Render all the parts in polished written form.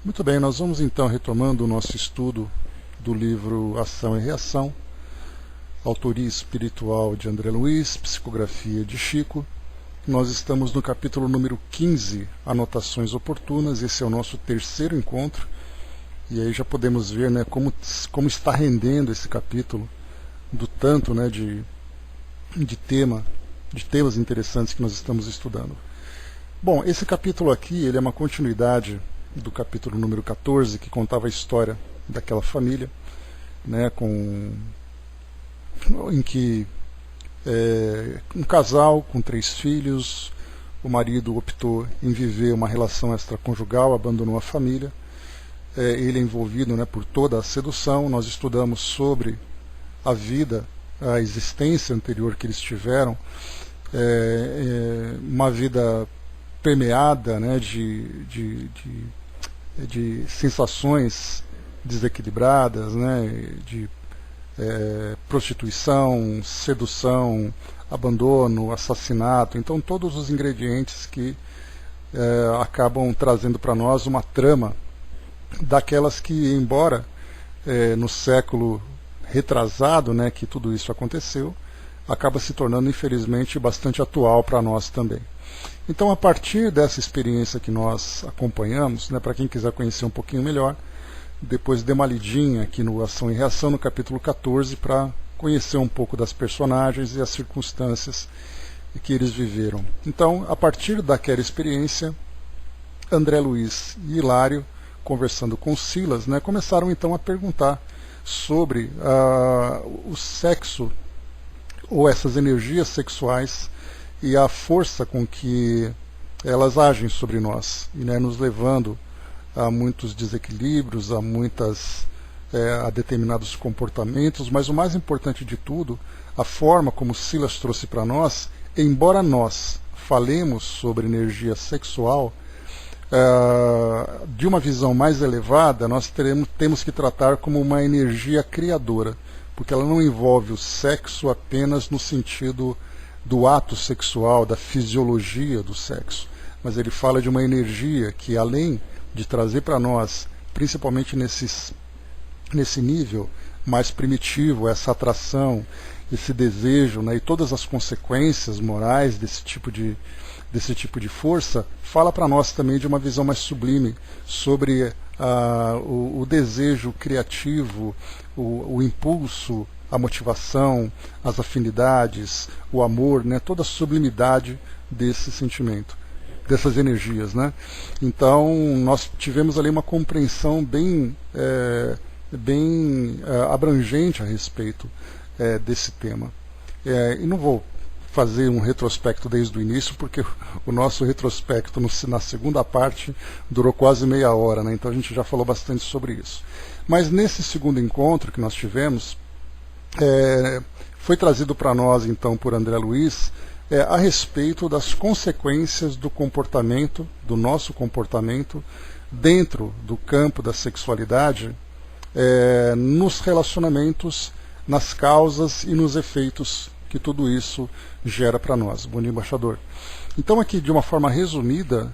Muito bem, nós vamos então retomando o nosso estudo do livro Ação e Reação, autoria espiritual de André Luiz, psicografia de Chico. Nós estamos no capítulo número 15, Anotações Oportunas. Esse é o nosso terceiro encontro, e aí já podemos ver, né, como está rendendo esse capítulo, do tanto, né, de temas interessantes que nós estamos estudando. Bom, esse capítulo aqui ele é uma continuidade do capítulo número 14, que contava a história daquela família, né, em que um casal com 3 filhos, o marido optou em viver uma relação extraconjugal, abandonou a família, ele é envolvido, né, por toda a sedução. Nós estudamos sobre a vida, a existência anterior que eles tiveram, uma vida permeada, né, de sensações desequilibradas, né, de prostituição, sedução, abandono, assassinato. Então todos os ingredientes que acabam trazendo para nós uma trama daquelas que, embora no século retrasado, né, que tudo isso aconteceu, acaba se tornando infelizmente bastante atual para nós também. Então, a partir dessa experiência que nós acompanhamos, né, para quem quiser conhecer um pouquinho melhor, depois dê uma lidinha aqui no Ação e Reação, no capítulo 14, para conhecer um pouco das personagens e as circunstâncias que eles viveram. Então, a partir daquela experiência, André Luiz e Hilário, conversando com Silas, né, começaram então a perguntar sobre o sexo, ou essas energias sexuais, e a força com que elas agem sobre nós, e, né, nos levando a muitos desequilíbrios, a determinados comportamentos. Mas o mais importante de tudo, a forma como Silas trouxe para nós, embora nós falemos sobre energia sexual, de uma visão mais elevada, nós temos que tratar como uma energia criadora, porque ela não envolve o sexo apenas no sentido do ato sexual, da fisiologia do sexo, mas ele fala de uma energia que, além de trazer para nós, principalmente nesse nível mais primitivo, essa atração, esse desejo, né, e todas as consequências morais desse tipo de força, fala para nós também de uma visão mais sublime sobre o desejo criativo, o impulso, a motivação, as afinidades, o amor, né, toda a sublimidade desse sentimento, dessas energias, né? Então nós tivemos ali uma compreensão bem abrangente a respeito desse tema. E não vou fazer um retrospecto desde o início, porque o nosso retrospecto na segunda parte durou quase meia hora, né? Então a gente já falou bastante sobre isso. Mas nesse segundo encontro que nós tivemos, foi trazido para nós então por André Luiz a respeito das consequências do comportamento, do nosso comportamento dentro do campo da sexualidade, nos relacionamentos, nas causas e nos efeitos que tudo isso gera para nós. Bom dia, embaixador. Então aqui, de uma forma resumida,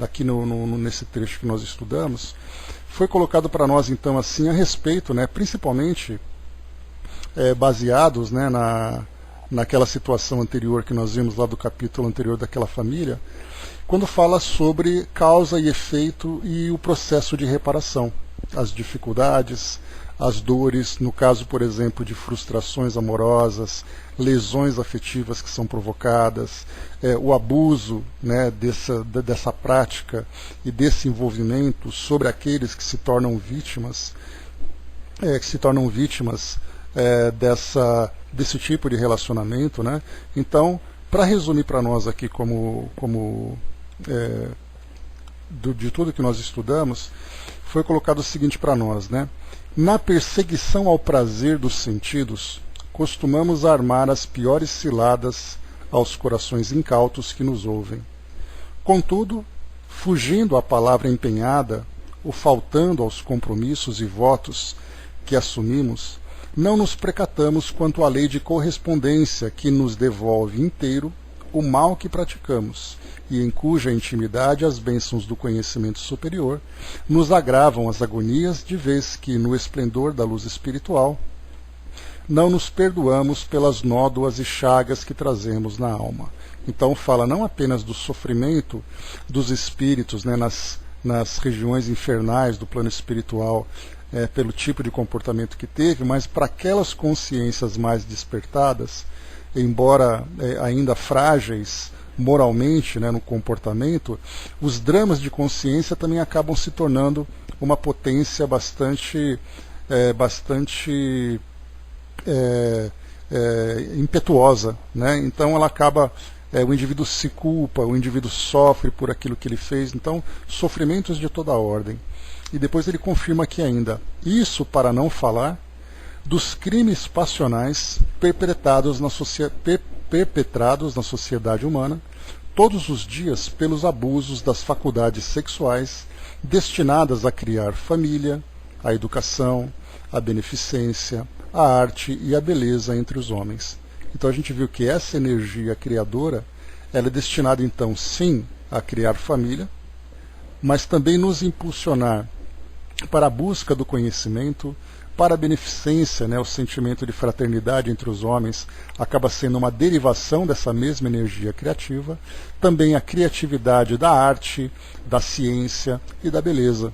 aqui nesse trecho que nós estudamos, foi colocado para nós então assim a respeito, né, principalmente baseados, né, naquela situação anterior que nós vimos lá do capítulo anterior daquela família, quando fala sobre causa e efeito e o processo de reparação, as dificuldades, as dores, no caso, por exemplo, de frustrações amorosas, lesões afetivas que são provocadas, o abuso, né, dessa prática e desse envolvimento sobre aqueles que se tornam vítimas, desse tipo de relacionamento, né? Então, para resumir para nós aqui de tudo que nós estudamos, foi colocado o seguinte para nós, né? Na perseguição ao prazer dos sentidos, costumamos armar as piores ciladas aos corações incautos que nos ouvem. Contudo, fugindo à palavra empenhada, ou faltando aos compromissos e votos que assumimos, não nos precatamos quanto à lei de correspondência que nos devolve inteiro o mal que praticamos, e em cuja intimidade as bênçãos do conhecimento superior nos agravam as agonias, de vez que, no esplendor da luz espiritual, não nos perdoamos pelas nódoas e chagas que trazemos na alma. Então fala não apenas do sofrimento dos espíritos, né, nas regiões infernais do plano espiritual, pelo tipo de comportamento que teve, mas para aquelas consciências mais despertadas, embora ainda frágeis moralmente, né, no comportamento, os dramas de consciência também acabam se tornando uma potência bastante impetuosa, né? Então ela acaba, o indivíduo se culpa, o indivíduo sofre por aquilo que ele fez, então sofrimentos de toda ordem. E depois ele confirma aqui ainda, isso para não falar dos crimes passionais perpetrados na sociedade humana todos os dias pelos abusos das faculdades sexuais destinadas a criar família, a educação, a beneficência, a arte e a beleza entre os homens. Então a gente viu que essa energia criadora, ela é destinada então sim a criar família, mas também nos impulsionar para a busca do conhecimento, para a beneficência, né, o sentimento de fraternidade entre os homens acaba sendo uma derivação dessa mesma energia criativa, também a criatividade da arte, da ciência e da beleza.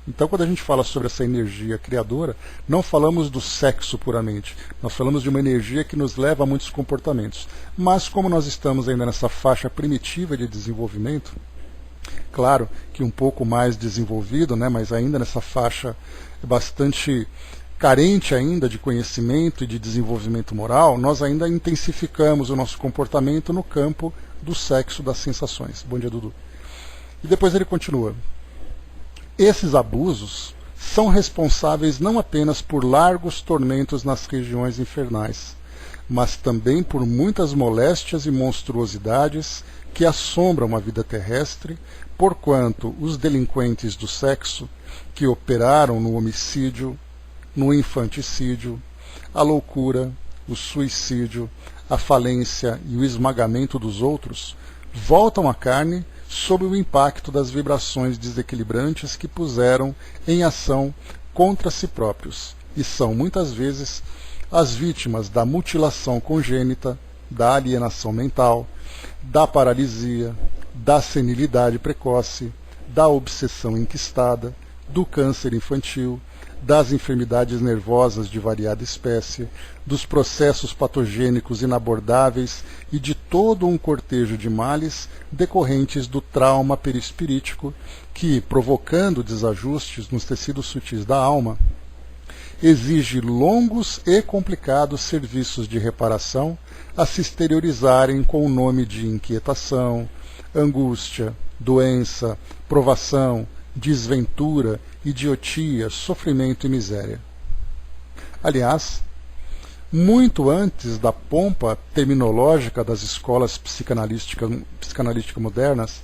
Então, quando a gente fala sobre essa energia criadora, não falamos do sexo puramente, nós falamos de uma energia que nos leva a muitos comportamentos. Mas, como nós estamos ainda nessa faixa primitiva de desenvolvimento, claro que um pouco mais desenvolvido, né, mas ainda nessa faixa bastante carente ainda de conhecimento e de desenvolvimento moral, nós ainda intensificamos o nosso comportamento no campo do sexo, das sensações. Bom dia, Dudu. E depois ele continua. Esses abusos são responsáveis não apenas por largos tormentos nas regiões infernais, mas também por muitas moléstias e monstruosidades que assombram a vida terrestre, porquanto os delinquentes do sexo, que operaram no homicídio, no infanticídio, a loucura, o suicídio, a falência e o esmagamento dos outros, voltam à carne sob o impacto das vibrações desequilibrantes que puseram em ação contra si próprios, e são muitas vezes as vítimas da mutilação congênita, da alienação mental, da paralisia, da senilidade precoce, da obsessão enquistada, do câncer infantil, das enfermidades nervosas de variada espécie, dos processos patogênicos inabordáveis e de todo um cortejo de males decorrentes do trauma perispirítico que, provocando desajustes nos tecidos sutis da alma, exige longos e complicados serviços de reparação a se exteriorizarem com o nome de inquietação, angústia, doença, provação, desventura, idiotia, sofrimento e miséria. Aliás, muito antes da pompa terminológica das escolas psicanalísticas modernas,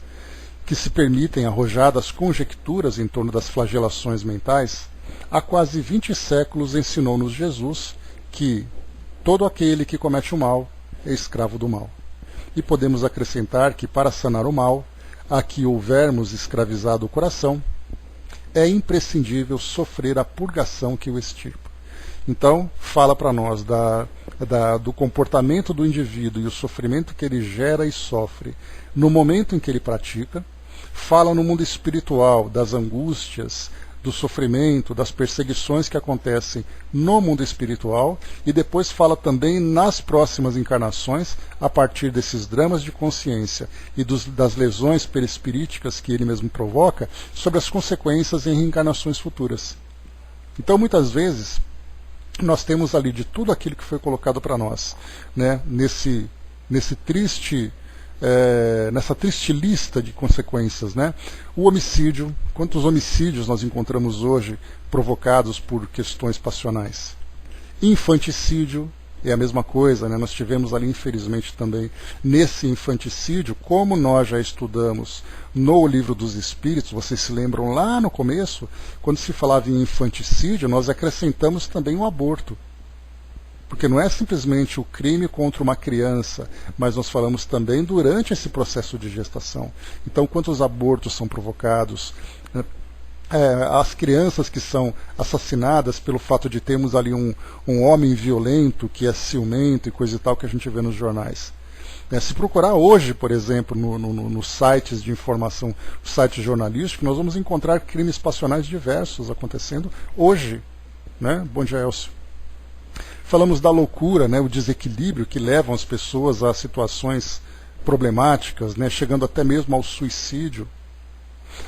que se permitem arrojadas conjecturas em torno das flagelações mentais, há quase 20 séculos ensinou-nos Jesus que todo aquele que comete o mal é escravo do mal. E podemos acrescentar que, para sanar o mal, a que houvermos escravizado o coração, é imprescindível sofrer a purgação que o extirpa. Então, fala para nós do comportamento do indivíduo e o sofrimento que ele gera e sofre no momento em que ele pratica, fala no mundo espiritual das angústias, do sofrimento, das perseguições que acontecem no mundo espiritual, e depois fala também nas próximas encarnações, a partir desses dramas de consciência e das lesões perispiríticas que ele mesmo provoca, sobre as consequências em reencarnações futuras. Então, muitas vezes, nós temos ali de tudo aquilo que foi colocado para nós, né, nessa triste lista de consequências, né? O homicídio, quantos homicídios nós encontramos hoje provocados por questões passionais? Infanticídio é a mesma coisa, né? Nós tivemos ali, infelizmente, também nesse infanticídio, como nós já estudamos no Livro dos Espíritos, vocês se lembram lá no começo, quando se falava em infanticídio, nós acrescentamos também o aborto. Porque não é simplesmente o crime contra uma criança, mas nós falamos também durante esse processo de gestação. Então, quantos abortos são provocados, as crianças que são assassinadas pelo fato de termos ali um homem violento, que é ciumento e coisa e tal, que a gente vê nos jornais. Se procurar hoje, por exemplo, nos sites de informação, sites jornalísticos, nós vamos encontrar crimes passionais diversos acontecendo hoje. Né? Bom dia, Elcio. Falamos da loucura, né, o desequilíbrio que levam as pessoas a situações problemáticas, né, chegando até mesmo ao suicídio.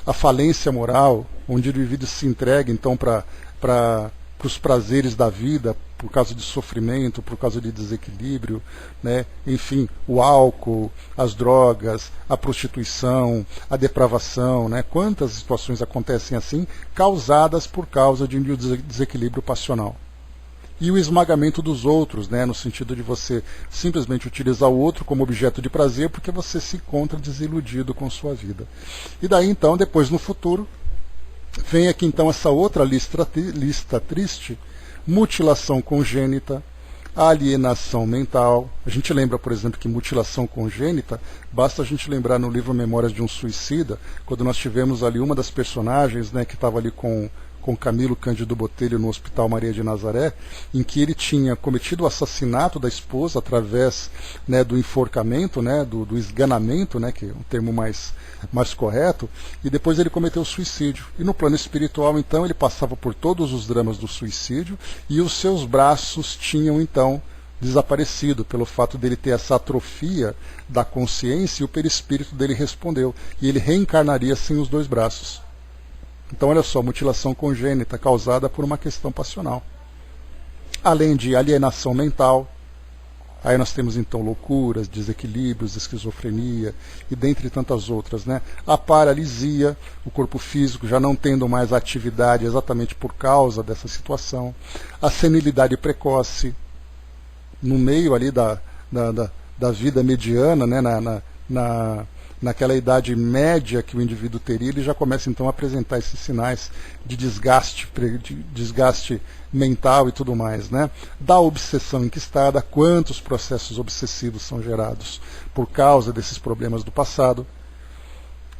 A falência moral, onde o indivíduo se entrega então para os prazeres da vida, por causa de sofrimento, por causa de desequilíbrio, né? Enfim, o álcool, as drogas, a prostituição, a depravação, né? Quantas situações acontecem assim, causadas por causa de um desequilíbrio passional. E o esmagamento dos outros, né? No sentido de você simplesmente utilizar o outro como objeto de prazer porque você se encontra desiludido com sua vida. E daí então, depois no futuro, vem aqui então essa outra lista triste: mutilação congênita, alienação mental. A gente lembra, por exemplo, que mutilação congênita, basta a gente lembrar no livro Memórias de um Suicida, quando nós tivemos ali uma das personagens, né, que estava ali com Camilo Cândido Botelho no Hospital Maria de Nazaré, em que ele tinha cometido o assassinato da esposa através, né, do enforcamento, né, do esganamento, né, que é um termo mais correto, e depois ele cometeu o suicídio. E no plano espiritual, então, ele passava por todos os dramas do suicídio e os seus braços tinham, então, desaparecido pelo fato dele ter essa atrofia da consciência, e o perispírito dele respondeu, e ele reencarnaria sem os dois braços. Então, olha só, mutilação congênita causada por uma questão passional. Além de alienação mental, aí nós temos então loucuras, desequilíbrios, esquizofrenia e dentre tantas outras, né? A paralisia, o corpo físico já não tendo mais atividade exatamente por causa dessa situação. A senilidade precoce, no meio ali da vida mediana, né? Naquela idade média que o indivíduo teria, ele já começa então a apresentar esses sinais de desgaste mental e tudo mais, né? Da obsessão enquistada, quantos processos obsessivos são gerados por causa desses problemas do passado.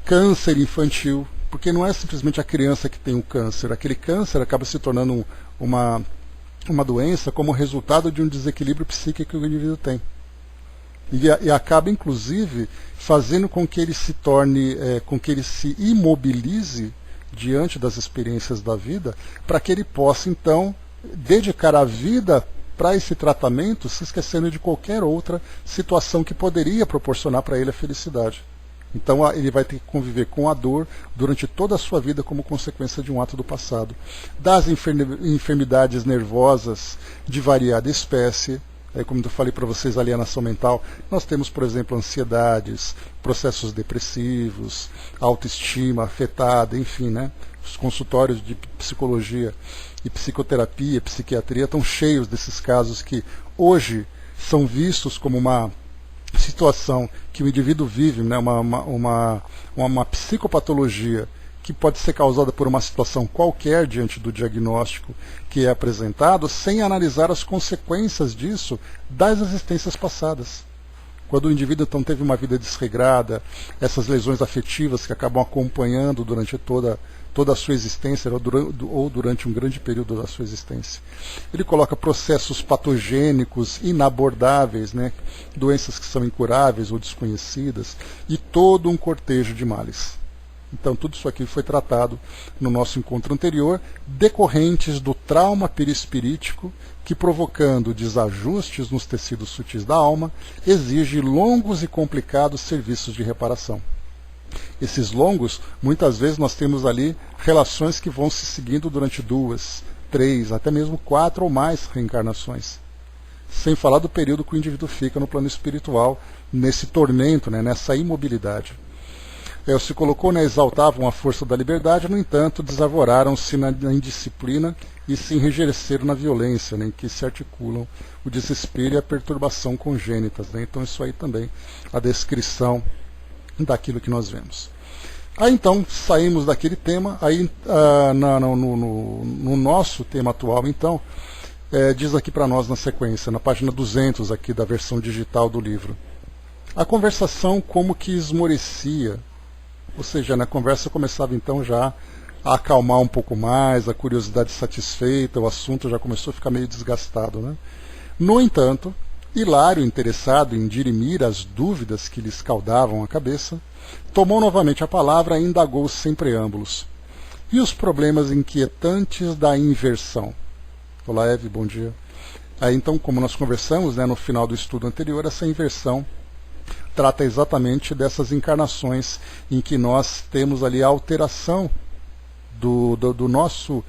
Câncer infantil, porque não é simplesmente a criança que tem o câncer, aquele câncer acaba se tornando uma doença como resultado de um desequilíbrio psíquico que o indivíduo tem. E acaba, inclusive, fazendo com que ele se torne, com que ele se imobilize diante das experiências da vida, para que ele possa, então, dedicar a vida para esse tratamento, se esquecendo de qualquer outra situação que poderia proporcionar para ele a felicidade. Então ele vai ter que conviver com a dor durante toda a sua vida como consequência de um ato do passado. Das enfermidades nervosas de variada espécie, como eu falei para vocês, alienação mental, nós temos, por exemplo, ansiedades, processos depressivos, autoestima afetada, enfim, né? Os consultórios de psicologia e psicoterapia, psiquiatria estão cheios desses casos que hoje são vistos como uma situação que o indivíduo vive, né? uma psicopatologia que pode ser causada por uma situação qualquer diante do diagnóstico que é apresentado, sem analisar as consequências disso das existências passadas. Quando o indivíduo então teve uma vida desregrada, essas lesões afetivas que acabam acompanhando durante toda a sua existência ou durante um grande período da sua existência. Ele coloca processos patogênicos inabordáveis, né, doenças que são incuráveis ou desconhecidas, e todo um cortejo de males. Então, tudo isso aqui foi tratado no nosso encontro anterior, decorrentes do trauma perispirítico que, provocando desajustes nos tecidos sutis da alma, exige longos e complicados serviços de reparação. Esses longos, muitas vezes nós temos ali relações que vão se seguindo durante 2, 3, até mesmo 4 ou mais reencarnações. Sem falar do período que o indivíduo fica no plano espiritual, nesse tormento, né, nessa imobilidade. Se colocou, né, exaltavam a força da liberdade, no entanto, desarvoraram-se na indisciplina e se enrijeceram na violência, né, em que se articulam o desespero e a perturbação congênitas. Né? Então, isso aí também, a descrição daquilo que nós vemos. Aí, então, saímos daquele tema, aí no nosso tema atual, então, diz aqui para nós na sequência, na página 200 aqui da versão digital do livro. A conversação como que esmorecia, ou seja, a conversa começava então já a acalmar um pouco mais, a curiosidade satisfeita, o assunto já começou a ficar meio desgastado, né? No entanto, Hilário, interessado em dirimir as dúvidas que lhe escaldavam a cabeça, tomou novamente a palavra e indagou sem preâmbulos. E os problemas inquietantes da inversão? Olá, Eve, bom dia. Aí, então, como nós conversamos, né, no final do estudo anterior, essa inversão trata exatamente dessas encarnações em que nós temos ali a alteração do nosso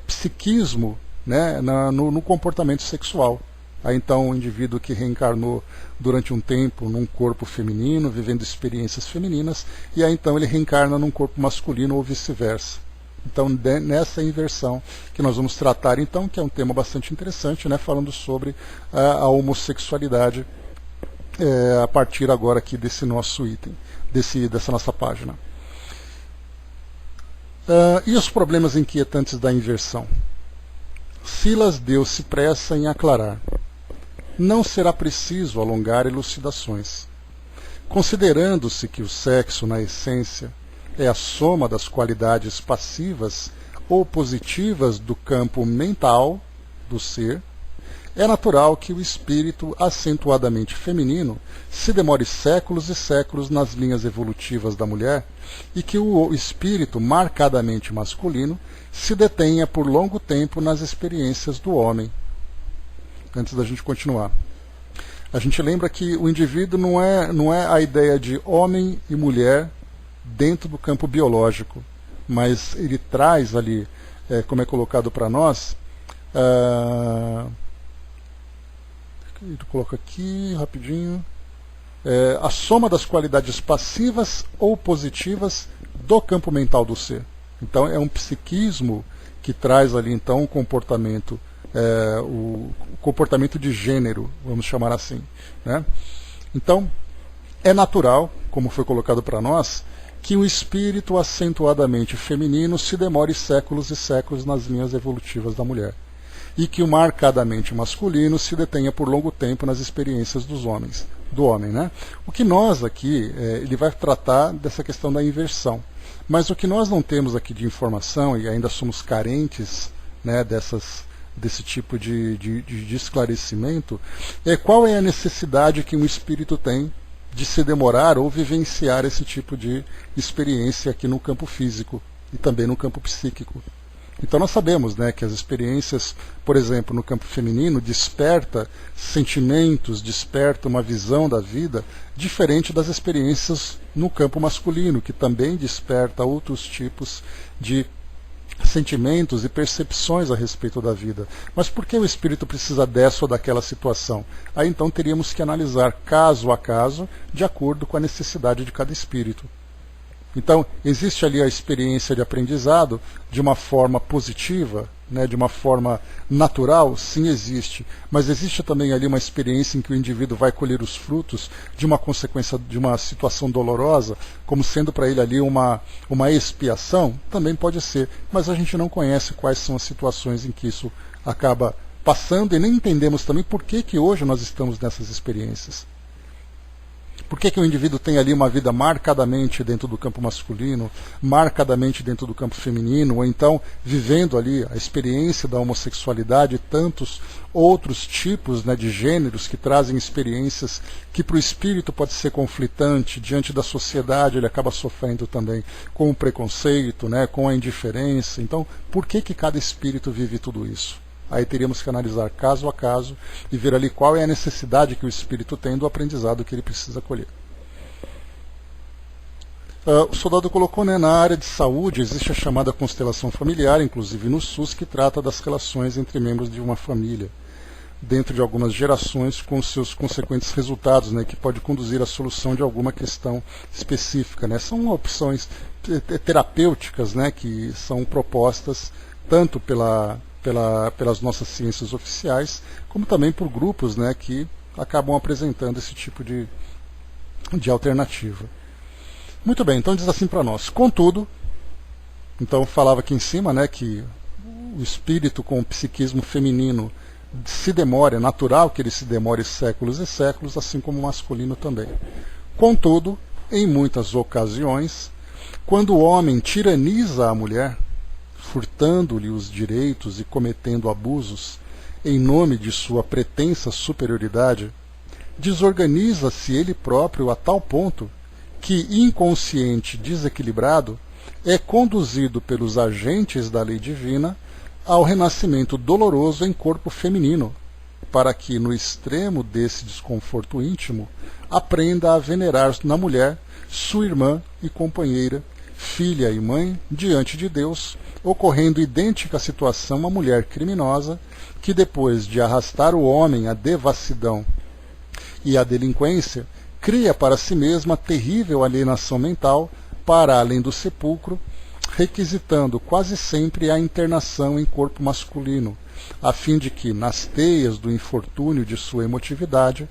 psiquismo, né, no comportamento sexual. Aí então o indivíduo que reencarnou durante um tempo num corpo feminino, vivendo experiências femininas, e aí então ele reencarna num corpo masculino ou vice-versa. Então nessa inversão que nós vamos tratar então, que é um tema bastante interessante, né, falando sobre a homossexualidade a partir agora aqui desse nosso item, dessa nossa página. E os problemas inquietantes da inversão? Silas deu-se pressa em aclarar. Não será preciso alongar elucidações. Considerando-se que o sexo, na essência, é a soma das qualidades passivas ou positivas do campo mental do ser, é natural que o espírito acentuadamente feminino se demore séculos e séculos nas linhas evolutivas da mulher e que o espírito marcadamente masculino se detenha por longo tempo nas experiências do homem. Antes da gente continuar, a gente lembra que o indivíduo não é a ideia de homem e mulher dentro do campo biológico, mas ele traz ali, como é colocado para nós, ele coloca aqui rapidinho, a soma das qualidades passivas ou positivas do campo mental do ser. Então é um psiquismo que traz ali então um comportamento, o comportamento de gênero, vamos chamar assim, né? Então é natural, como foi colocado para nós, que o espírito acentuadamente feminino se demore séculos e séculos nas linhas evolutivas da mulher, e que o marcadamente masculino se detenha por longo tempo nas experiências do homem, né? O que nós aqui, ele vai tratar dessa questão da inversão, mas o que nós não temos aqui de informação, e ainda somos carentes, né, desse tipo de esclarecimento, é qual é a necessidade que um espírito tem de se demorar ou vivenciar esse tipo de experiência aqui no campo físico e também no campo psíquico. Então nós sabemos, né, que as experiências, por exemplo, no campo feminino, desperta sentimentos, desperta uma visão da vida diferente das experiências no campo masculino, que também desperta outros tipos de sentimentos e percepções a respeito da vida. Mas por que o espírito precisa dessa ou daquela situação? Aí então teríamos que analisar caso a caso, de acordo com a necessidade de cada espírito. Então, existe ali a experiência de aprendizado de uma forma positiva, né, de uma forma natural? Sim, existe. Mas existe também ali uma experiência em que o indivíduo vai colher os frutos de uma consequência de uma situação dolorosa, como sendo para ele ali uma expiação? Também pode ser. Mas a gente não conhece quais são as situações em que isso acaba passando e nem entendemos também por que hoje nós estamos nessas experiências. Por que o indivíduo tem ali uma vida marcadamente dentro do campo masculino, marcadamente dentro do campo feminino, ou então vivendo ali a experiência da homossexualidade e tantos outros tipos, né, de gêneros que trazem experiências que para o espírito pode ser conflitante, diante da sociedade ele acaba sofrendo também com o preconceito, né, com a indiferença. Então, por que cada espírito vive tudo isso? Aí teríamos que analisar caso a caso e ver ali qual é a necessidade que o espírito tem do aprendizado que ele precisa colher. O soldado colocou, né, na área de saúde existe a chamada constelação familiar, inclusive no SUS, que trata das relações entre membros de uma família, dentro de algumas gerações, com seus consequentes resultados, né, que pode conduzir à solução de alguma questão específica, né. São opções terapêuticas, né, que são propostas tanto pelas nossas ciências oficiais, como também por grupos, né, que acabam apresentando esse tipo de alternativa. Muito bem, então diz assim para nós. Contudo, então falava aqui em cima, né, que o espírito com o psiquismo feminino se demore, é natural que ele se demore séculos e séculos, assim como o masculino também. Contudo, em muitas ocasiões, quando o homem tiraniza a mulher, furtando-lhe os direitos e cometendo abusos em nome de sua pretensa superioridade, desorganiza-se ele próprio a tal ponto que, inconsciente, desequilibrado, é conduzido pelos agentes da lei divina ao renascimento doloroso em corpo feminino, para que, no extremo desse desconforto íntimo, aprenda a venerar na mulher sua irmã e companheira, filha e mãe, diante de Deus, ocorrendo idêntica situação à mulher criminosa, que depois de arrastar o homem à devassidão e à delinquência, cria para si mesma terrível alienação mental para além do sepulcro, requisitando quase sempre a internação em corpo masculino, a fim de que, nas teias do infortúnio de sua emotividade,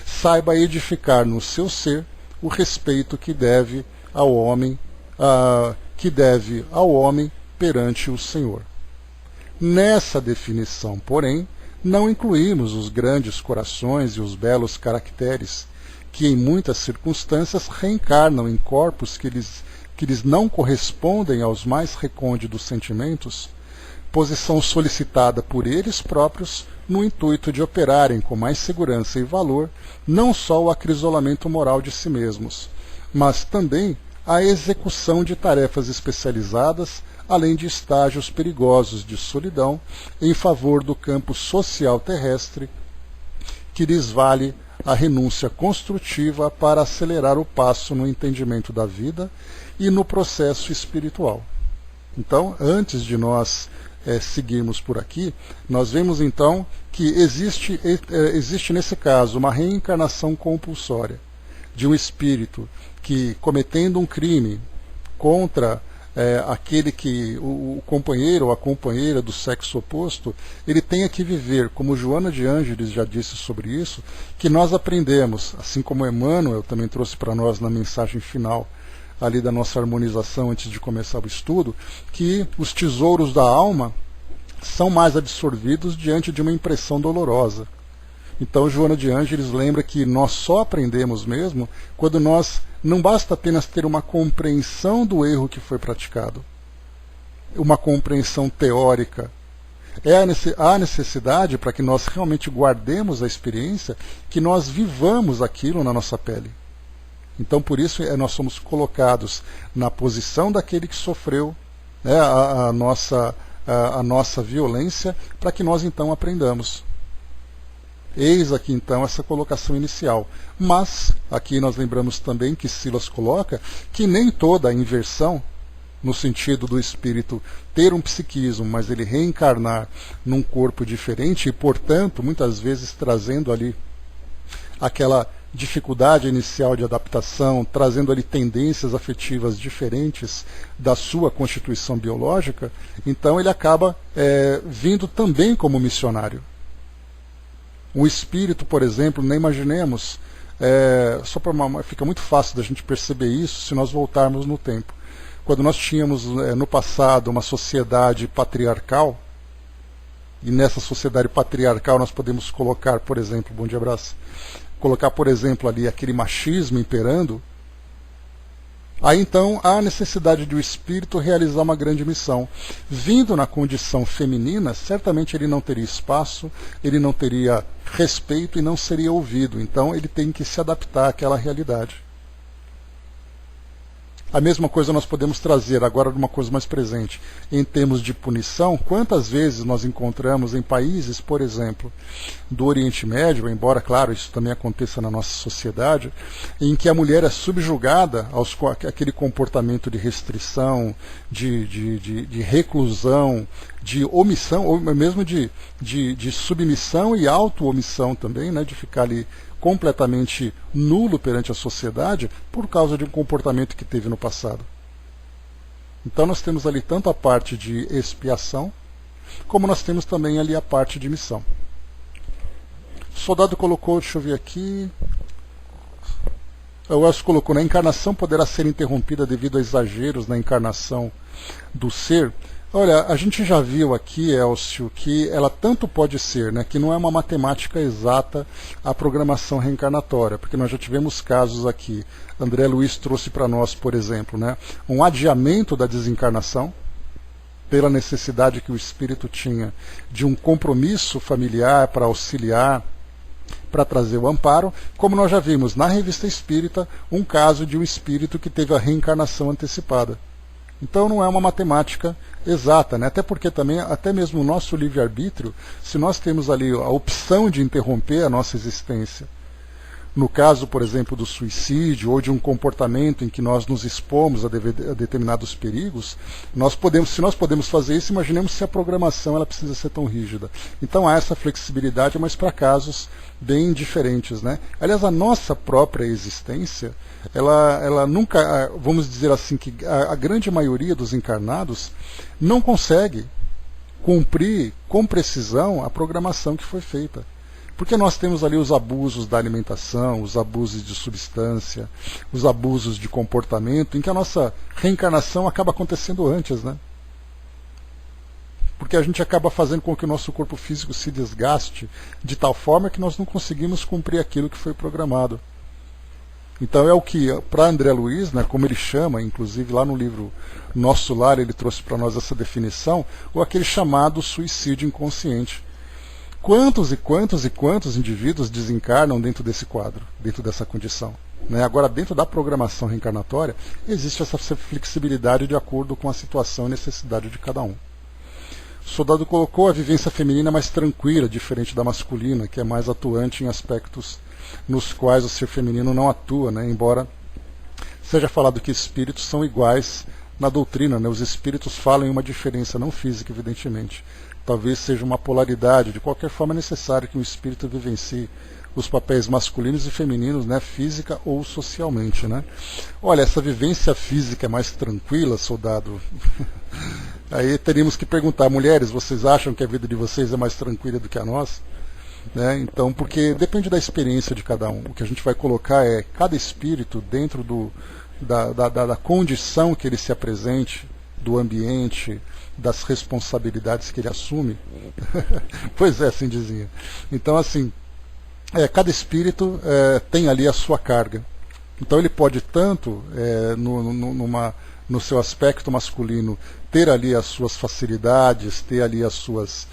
saiba edificar no seu ser o respeito que deve ao homem, perante o Senhor. Nessa definição, porém, não incluímos os grandes corações e os belos caracteres, que em muitas circunstâncias reencarnam em corpos que lhes não correspondem aos mais recônditos sentimentos, posição solicitada por eles próprios no intuito de operarem com mais segurança e valor não só o acrisolamento moral de si mesmos, mas também a execução de tarefas especializadas, além de estágios perigosos de solidão em favor do campo social terrestre, que lhes vale a renúncia construtiva para acelerar o passo no entendimento da vida e no processo espiritual. Então, antes de nós seguirmos por aqui, nós vemos então que existe nesse caso uma reencarnação compulsória de um espírito que, cometendo um crime contra aquele que o companheiro ou a companheira do sexo oposto, ele tenha que viver, como Joana de Ângeles já disse sobre isso, que nós aprendemos, assim como Emmanuel também trouxe para nós na mensagem final ali da nossa harmonização antes de começar o estudo, que os tesouros da alma são mais absorvidos diante de uma impressão dolorosa. Então Joana de Ângeles lembra que nós só aprendemos mesmo quando nós não basta apenas ter uma compreensão do erro que foi praticado, uma compreensão teórica. Há necessidade, para que nós realmente guardemos a experiência, que nós vivamos aquilo na nossa pele. Então, por isso, nós somos colocados na posição daquele que sofreu, né, a nossa violência, para que nós então aprendamos. Eis aqui então essa colocação inicial. Mas, aqui nós lembramos também que Silas coloca que nem toda a inversão, no sentido do espírito ter um psiquismo, mas ele reencarnar num corpo diferente e, portanto, muitas vezes trazendo ali aquela dificuldade inicial de adaptação, trazendo ali tendências afetivas diferentes da sua constituição biológica, então ele acaba vindo também como missionário. Um espírito, por exemplo, nem imaginemos, fica muito fácil da gente perceber isso se nós voltarmos no tempo. Quando nós tínhamos no passado uma sociedade patriarcal, e nessa sociedade patriarcal nós podemos colocar, por exemplo, bom dia, abraço, colocar, por exemplo, ali aquele machismo imperando, aí então há a necessidade de o espírito realizar uma grande missão. Vindo na condição feminina, certamente ele não teria espaço, ele não teria respeito e não seria ouvido. Então ele tem que se adaptar àquela realidade. A mesma coisa nós podemos trazer agora de uma coisa mais presente. Em termos de punição, quantas vezes nós encontramos em países, por exemplo, do Oriente Médio, embora, claro, isso também aconteça na nossa sociedade, em que a mulher é subjugada àquele comportamento de restrição, de reclusão, de omissão, ou mesmo de submissão e auto-omissão também, né, de ficar ali completamente nulo perante a sociedade por causa de um comportamento que teve no passado. Então nós temos ali tanto a parte de expiação, como nós temos também ali a parte de missão. O soldado colocou, deixa eu ver aqui, o Elcio colocou, a encarnação poderá ser interrompida devido a exageros na encarnação do ser. Olha, a gente já viu aqui, Elcio, que ela tanto pode ser, né, que não é uma matemática exata a programação reencarnatória, porque nós já tivemos casos aqui. André Luiz trouxe para nós, por exemplo, né, um adiamento da desencarnação, pela necessidade que o espírito tinha de um compromisso familiar para auxiliar, para trazer o amparo, como nós já vimos na Revista Espírita, um caso de um espírito que teve a reencarnação antecipada. Então não é uma matemática exata, né? Até porque também, até mesmo o nosso livre-arbítrio, se nós temos ali a opção de interromper a nossa existência, no caso, por exemplo, do suicídio ou de um comportamento em que nós nos expomos a determinados perigos, se nós podemos fazer isso, imaginemos se a programação ela precisa ser tão rígida. Então há essa flexibilidade, mas para casos bem diferentes, né? Aliás, a nossa própria existência, ela nunca, vamos dizer assim, que a grande maioria dos encarnados não consegue cumprir com precisão a programação que foi feita. Porque nós temos ali os abusos da alimentação, os abusos de substância, os abusos de comportamento, em que a nossa reencarnação acaba acontecendo antes, né? Porque a gente acaba fazendo com que o nosso corpo físico se desgaste de tal forma que nós não conseguimos cumprir aquilo que foi programado. Então é o que, para André Luiz, né, como ele chama, inclusive lá no livro Nosso Lar ele trouxe para nós essa definição, ou aquele chamado suicídio inconsciente. Quantos e quantos e quantos indivíduos desencarnam dentro desse quadro, dentro dessa condição? Né? Agora, dentro da programação reencarnatória, existe essa flexibilidade de acordo com a situação e necessidade de cada um. O soldado colocou a vivência feminina mais tranquila, diferente da masculina, que é mais atuante em aspectos nos quais o ser feminino não atua, né? Embora seja falado que espíritos são iguais na doutrina, né? Os espíritos falam em uma diferença, não física, evidentemente. Talvez seja uma polaridade, de qualquer forma é necessário que um espírito vivencie os papéis masculinos e femininos, né, física ou socialmente, né? Olha, essa vivência física é mais tranquila, soldado? Aí teríamos que perguntar, mulheres, vocês acham que a vida de vocês é mais tranquila do que a nossa? Né? Então, porque depende da experiência de cada um. O que a gente vai colocar é cada espírito dentro da condição que ele se apresente, do ambiente, das responsabilidades que ele assume. Pois é, assim dizia. Então, assim, cada espírito tem ali a sua carga. Então ele pode tanto, no seu aspecto masculino, ter ali as suas facilidades, ter ali as suas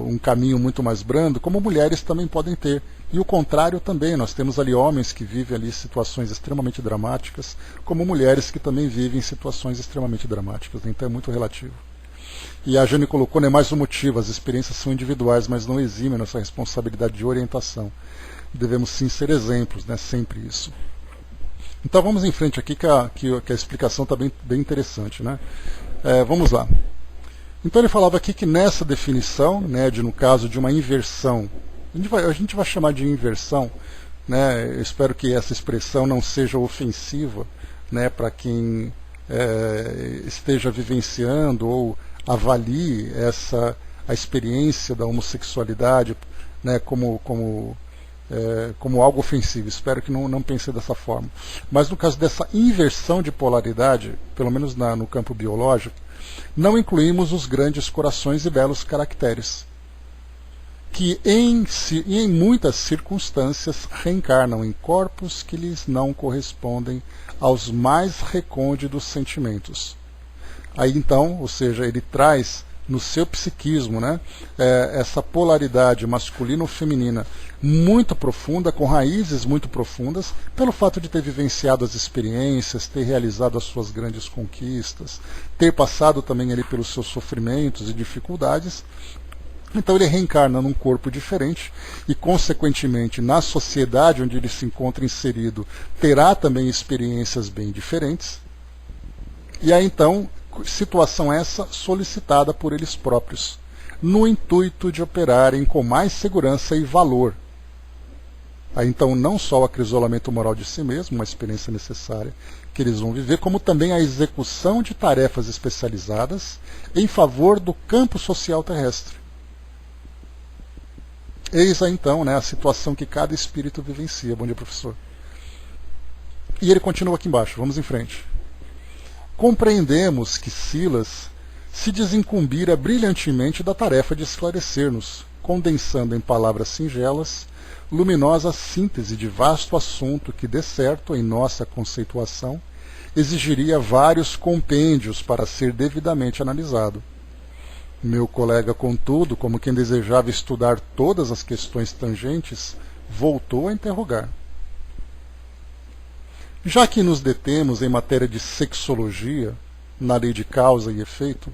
um caminho muito mais brando, como mulheres também podem ter. E o contrário também, nós temos ali homens que vivem ali situações extremamente dramáticas, como mulheres que também vivem situações extremamente dramáticas. Então é muito relativo. E a Jane colocou, né, mais um motivo, as experiências são individuais, mas não eximem nossa responsabilidade de orientação. Devemos sim ser exemplos, né, sempre isso. Então vamos em frente aqui, que a explicação está bem interessante, né? Vamos lá. Então ele falava aqui que nessa definição, né, no caso de uma inversão, a gente vai chamar de inversão, né? Eu espero que essa expressão não seja ofensiva, né, para quem esteja vivenciando ou avalie a experiência da homossexualidade, né, como algo ofensivo. Espero que não pense dessa forma. Mas no caso dessa inversão de polaridade, pelo menos no campo biológico, não incluímos os grandes corações e belos caracteres, que em muitas circunstâncias reencarnam em corpos que lhes não correspondem aos mais recônditos sentimentos. Aí então, ou seja, ele traz no seu psiquismo, né, essa polaridade masculina ou feminina muito profunda, com raízes muito profundas, pelo fato de ter vivenciado as experiências, ter realizado as suas grandes conquistas, ter passado também ali pelos seus sofrimentos e dificuldades. Então ele reencarna num corpo diferente e, consequentemente, na sociedade onde ele se encontra inserido, terá também experiências bem diferentes. E aí então, situação essa solicitada por eles próprios, no intuito de operarem com mais segurança e valor. Aí então não só o acrisolamento moral de si mesmo, uma experiência necessária que eles vão viver, como também a execução de tarefas especializadas em favor do campo social terrestre. Eis aí então, né, a situação que cada espírito vivencia. Bom dia, professor. E ele continua aqui embaixo, vamos em frente. Compreendemos que Silas se desincumbira brilhantemente da tarefa de esclarecer-nos, condensando em palavras singelas, luminosa síntese de vasto assunto que, de certo, em nossa conceituação, exigiria vários compêndios para ser devidamente analisado. Meu colega, contudo, como quem desejava estudar todas as questões tangentes, voltou a interrogar. Já que nos detemos em matéria de sexologia, na lei de causa e efeito,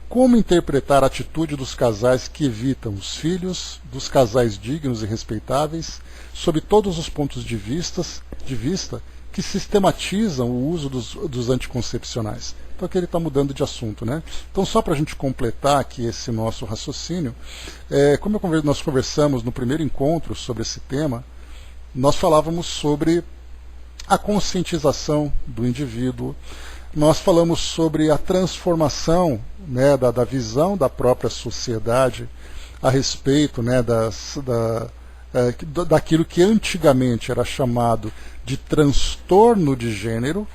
como interpretar a atitude dos casais que evitam os filhos, dos casais dignos e respeitáveis, sob todos os pontos de vista que sistematizam o uso dos anticoncepcionais? Então aqui ele está mudando de assunto, né? Então, só para a gente completar aqui esse nosso raciocínio, como nós conversamos no primeiro encontro sobre esse tema, nós falávamos sobre a conscientização do indivíduo, nós falamos sobre a transformação, né, da visão da própria sociedade a respeito, né, daquilo que antigamente era chamado de transtorno de gênero,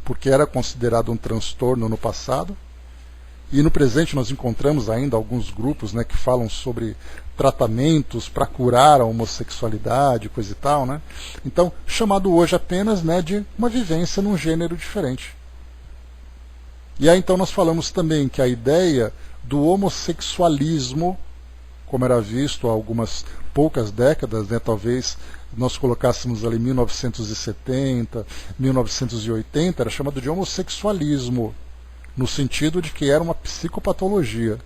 porque era considerado um transtorno no passado, e no presente nós encontramos ainda alguns grupos, né, que falam sobre tratamentos para curar a homossexualidade, coisa e tal, né? Então, chamado hoje apenas, né, de uma vivência num gênero diferente. E aí então nós falamos também que a ideia do homossexualismo, como era visto há algumas poucas décadas, né, talvez nós colocássemos ali 1970, 1980, era chamado de homossexualismo, no sentido de que era uma psicopatologia.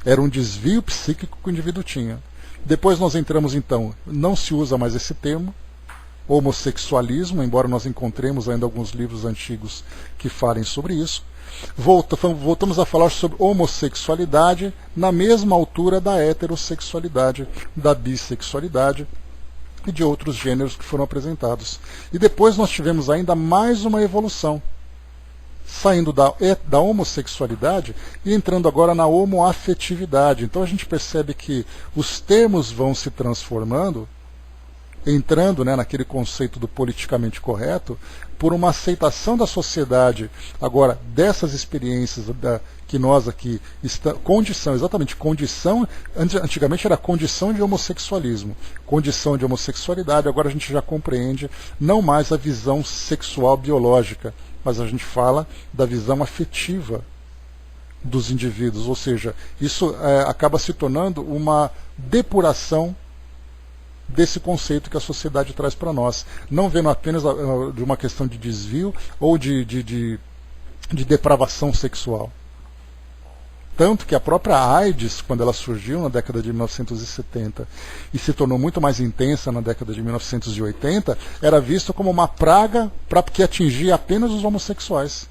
Era um desvio psíquico que o indivíduo tinha. Depois nós entramos, então, não se usa mais esse termo, homossexualismo, embora nós encontremos ainda alguns livros antigos que falem sobre isso. Voltamos a falar sobre homossexualidade na mesma altura da heterossexualidade, da bissexualidade e de outros gêneros que foram apresentados. E depois nós tivemos ainda mais uma evolução, saindo da homossexualidade e entrando agora na homoafetividade. Então a gente percebe que os termos vão se transformando, entrando, né, naquele conceito do politicamente correto, por uma aceitação da sociedade, agora, dessas experiências que nós aqui, exatamente, condição, antigamente era condição de homossexualismo, condição de homossexualidade, agora a gente já compreende não mais a visão sexual biológica, mas a gente fala da visão afetiva dos indivíduos, ou seja, isso acaba se tornando uma depuração desse conceito que a sociedade traz para nós, não vendo apenas de uma questão de desvio ou de depravação sexual. Tanto que a própria AIDS, quando ela surgiu na década de 1970 e se tornou muito mais intensa na década de 1980, era vista como uma praga que atingia apenas os homossexuais.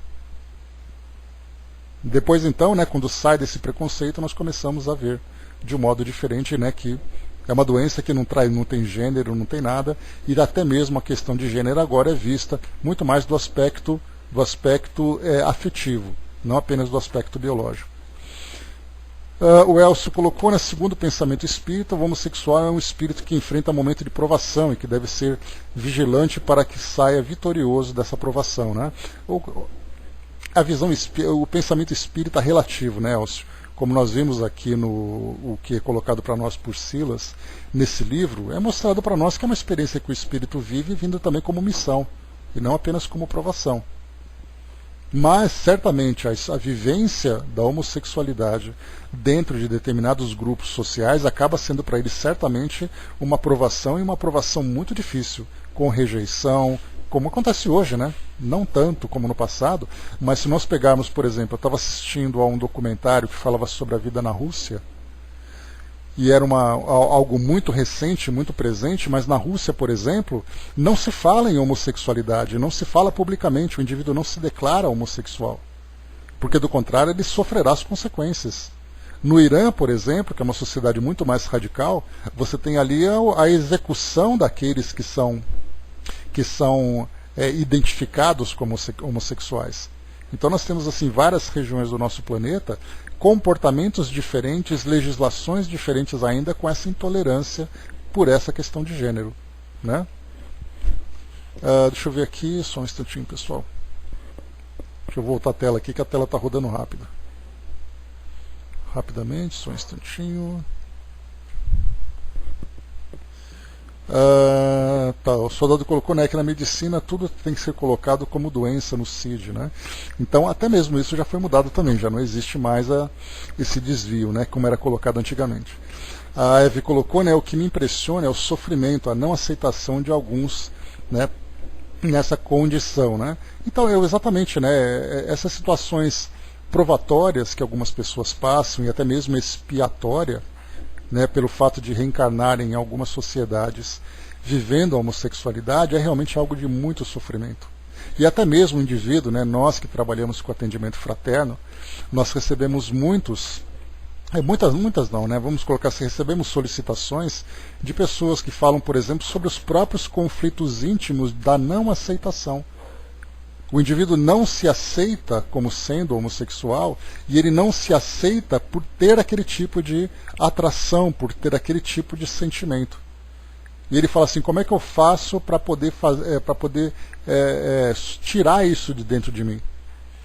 Depois, então, né, quando sai desse preconceito, nós começamos a ver de um modo diferente, né, que é uma doença que não tem gênero, não tem nada, e até mesmo a questão de gênero agora é vista muito mais do aspecto afetivo, não apenas do aspecto biológico. O Elcio colocou, né, segundo o pensamento espírita, o homossexual é um espírito que enfrenta momento de provação e que deve ser vigilante para que saia vitorioso dessa provação, né? O pensamento espírita relativo, né, Elcio? Como nós vimos aqui o que é colocado para nós por Silas, nesse livro, é mostrado para nós que é uma experiência que o espírito vive, vindo também como missão, e não apenas como provação. Mas, certamente, a vivência da homossexualidade dentro de determinados grupos sociais acaba sendo para eles, certamente, uma provação, e uma provação muito difícil, com rejeição, como acontece hoje, né? Não tanto como no passado, mas se nós pegarmos, por exemplo, eu estava assistindo a um documentário que falava sobre a vida na Rússia, e era algo muito recente, muito presente, mas na Rússia, por exemplo, não se fala em homossexualidade, não se fala publicamente, o indivíduo não se declara homossexual, porque do contrário ele sofrerá as consequências. No Irã, por exemplo, que é uma sociedade muito mais radical, você tem ali a execução daqueles que são identificados como homossexuais. Então nós temos assim várias regiões do nosso planeta, comportamentos diferentes, legislações diferentes ainda, com essa intolerância por essa questão de gênero, né? Deixa eu ver aqui, só um instantinho, pessoal. Deixa Deixa eu voltar a tela aqui, que a tela está rodando rápido. Rapidamente, só um instantinho. Tá, o soldado colocou, né, que na medicina tudo tem que ser colocado como doença no CID, né? Então até mesmo isso já foi mudado também, já não existe mais esse desvio, né, como era colocado antigamente. A Eve colocou, né, o que me impressiona é o sofrimento, a não aceitação de alguns, né, nessa condição, né? Então exatamente, né, essas situações provatórias que algumas pessoas passam e até mesmo expiatória, né, pelo fato de reencarnarem em algumas sociedades vivendo a homossexualidade, é realmente algo de muito sofrimento. E até mesmo o indivíduo, né, nós que trabalhamos com atendimento fraterno, nós recebemos muitas não, né, vamos colocar assim, recebemos solicitações de pessoas que falam, por exemplo, sobre os próprios conflitos íntimos da não aceitação. O indivíduo não se aceita como sendo homossexual e ele não se aceita por ter aquele tipo de atração, por ter aquele tipo de sentimento. E ele fala assim, como é que eu faço para poder, tirar isso de dentro de mim?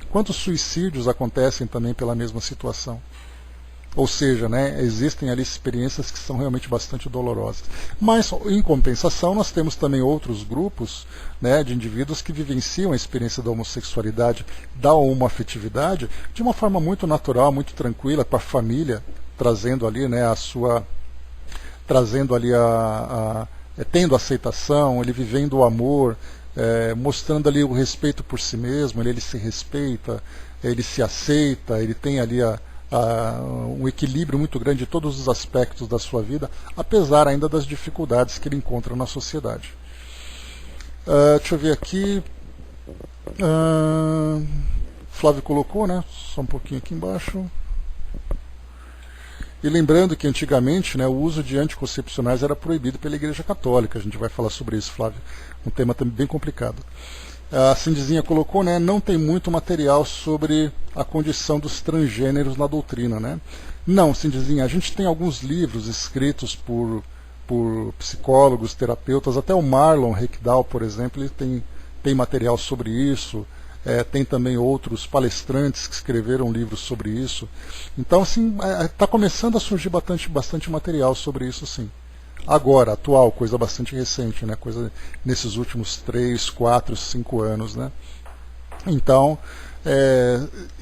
Quantos suicídios acontecem também pela mesma situação? Ou seja, né, existem ali experiências que são realmente bastante dolorosas. Mas, em compensação, nós temos também outros grupos, né, de indivíduos que vivenciam a experiência da homossexualidade, da homoafetividade, de uma forma muito natural, muito tranquila, para a família, trazendo ali, né, tendo aceitação, ele vivendo o amor, mostrando ali o respeito por si mesmo, ele se respeita, ele se aceita, ele tem ali um equilíbrio muito grande de todos os aspectos da sua vida, apesar ainda das dificuldades que ele encontra na sociedade. Deixa eu ver aqui. Flávio colocou, né? Só um pouquinho aqui embaixo. E lembrando que antigamente, né, o uso de anticoncepcionais era proibido pela Igreja Católica. A gente vai falar sobre isso, Flávio. Um tema também bem complicado. A Cindizinha colocou, né, não tem muito material sobre a condição dos transgêneros na doutrina, né? Não, Cindizinha, a gente tem alguns livros escritos por psicólogos, terapeutas, até o Marlon Reckdal, por exemplo, ele tem material sobre isso, tem também outros palestrantes que escreveram livros sobre isso. Então, assim, está começando a surgir bastante material sobre isso, sim. Agora, atual, coisa bastante recente, né? Coisa nesses últimos 3, 4, 5 anos, né? Então,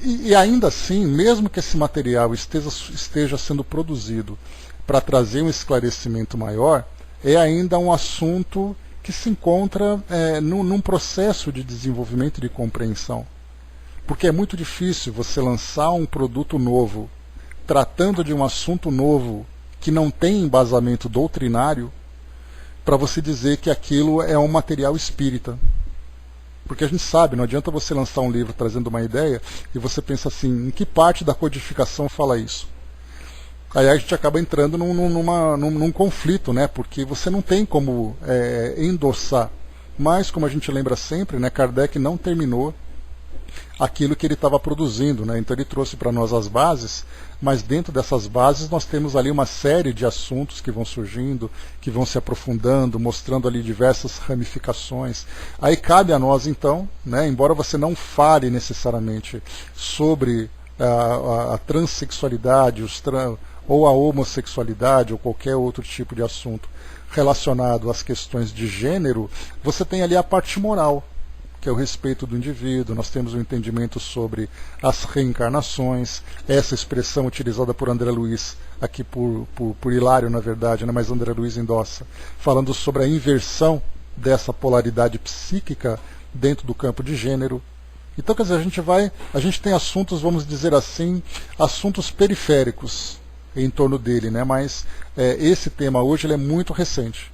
e ainda assim, mesmo que esse material esteja sendo produzido para trazer um esclarecimento maior, é ainda um assunto que se encontra num processo de desenvolvimento e de compreensão. Porque é muito difícil você lançar um produto novo, tratando de um assunto novo, que não tem embasamento doutrinário, para você dizer que aquilo é um material espírita. Porque a gente sabe, não adianta você lançar um livro trazendo uma ideia e você pensa assim, em que parte da codificação fala isso? Aí a gente acaba entrando num conflito, né? Porque você não tem como endossar. Mas, como a gente lembra sempre, né, Kardec não terminou aquilo que ele estava produzindo, né? Então ele trouxe para nós as bases, mas dentro dessas bases nós temos ali uma série de assuntos que vão surgindo, que vão se aprofundando, mostrando ali diversas ramificações. Aí cabe a nós então, né, embora você não fale necessariamente sobre a transexualidade, ou a homossexualidade, ou qualquer outro tipo de assunto relacionado às questões de gênero, você tem ali a parte moral, que é o respeito do indivíduo. Nós temos um entendimento sobre as reencarnações, essa expressão utilizada por André Luiz, aqui por Hilário, na verdade, né, mas André Luiz endossa, falando sobre a inversão dessa polaridade psíquica dentro do campo de gênero. Então, quer dizer, a gente tem assuntos, vamos dizer assim, assuntos periféricos em torno dele, né, mas esse tema hoje ele é muito recente.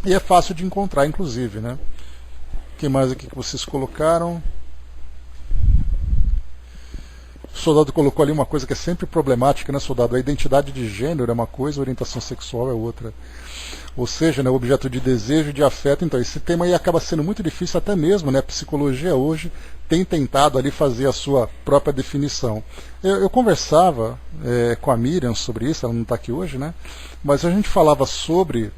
E é fácil de encontrar, inclusive, né? O que mais aqui que vocês colocaram? O soldado colocou ali uma coisa que é sempre problemática, né, soldado? A identidade de gênero é uma coisa, a orientação sexual é outra. Ou seja, né, o objeto de desejo e de afeto. Então, esse tema aí acaba sendo muito difícil até mesmo, né? A psicologia hoje tem tentado ali fazer a sua própria definição. Eu conversava com a Miriam sobre isso, ela não está aqui hoje, né? Mas a gente falava sobre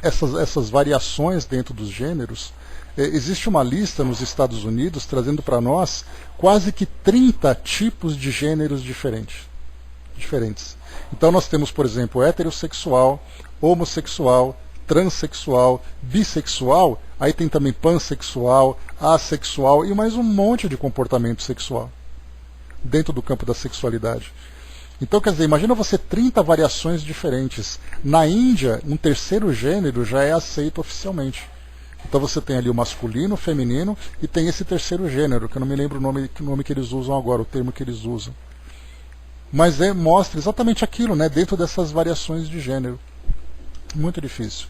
essas variações dentro dos gêneros, existe uma lista nos Estados Unidos trazendo para nós quase que 30 tipos de gêneros diferentes. Então nós temos, por exemplo, heterossexual, homossexual, transexual, bissexual, aí tem também pansexual, assexual e mais um monte de comportamento sexual dentro do campo da sexualidade. Então, quer dizer, imagina você 30 variações diferentes. Na Índia, um terceiro gênero já é aceito oficialmente. Então você tem ali o masculino, o feminino e tem esse terceiro gênero, que eu não me lembro o nome que eles usam agora, o termo que eles usam. Mas mostra exatamente aquilo, né, dentro dessas variações de gênero. Muito difícil.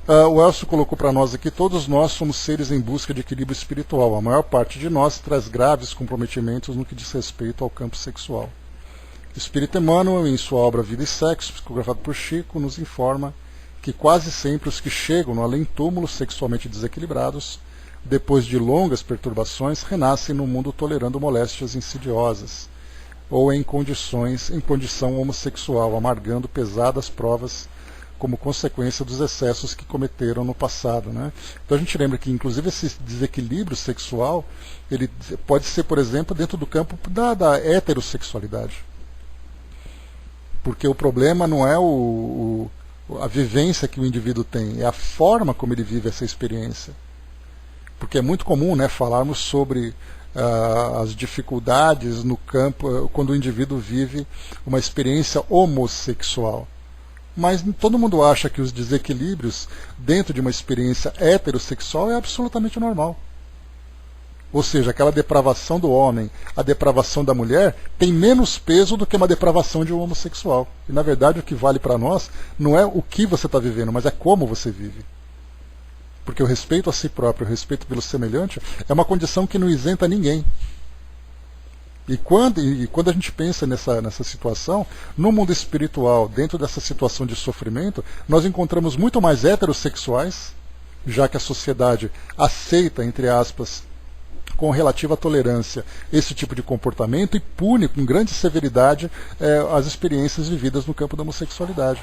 O Elcio colocou para nós aqui, todos nós somos seres em busca de equilíbrio espiritual. A maior parte de nós traz graves comprometimentos no que diz respeito ao campo sexual. Espírito Emmanuel, em sua obra Vida e Sexo, psicografado por Chico, nos informa que quase sempre os que chegam no além-túmulo sexualmente desequilibrados, depois de longas perturbações, renascem no mundo tolerando moléstias insidiosas, ou em condição homossexual, amargando pesadas provas como consequência dos excessos que cometeram no passado, né? Então a gente lembra que, inclusive, esse desequilíbrio sexual ele pode ser, por exemplo, dentro do campo da heterossexualidade. Porque o problema não é a vivência que o indivíduo tem, é a forma como ele vive essa experiência. Porque é muito comum, né, falarmos sobre as dificuldades no campo quando o indivíduo vive uma experiência homossexual. Mas todo mundo acha que os desequilíbrios dentro de uma experiência heterossexual é absolutamente normal. Ou seja, aquela depravação do homem, a depravação da mulher, tem menos peso do que uma depravação de um homossexual. E, na verdade, o que vale para nós não é o que você está vivendo, mas é como você vive. Porque o respeito a si próprio, o respeito pelo semelhante, é uma condição que não isenta ninguém. E quando a gente pensa nessa situação, no mundo espiritual, dentro dessa situação de sofrimento, nós encontramos muito mais heterossexuais, já que a sociedade aceita, entre aspas, com relativa tolerância esse tipo de comportamento e pune com grande severidade as experiências vividas no campo da homossexualidade.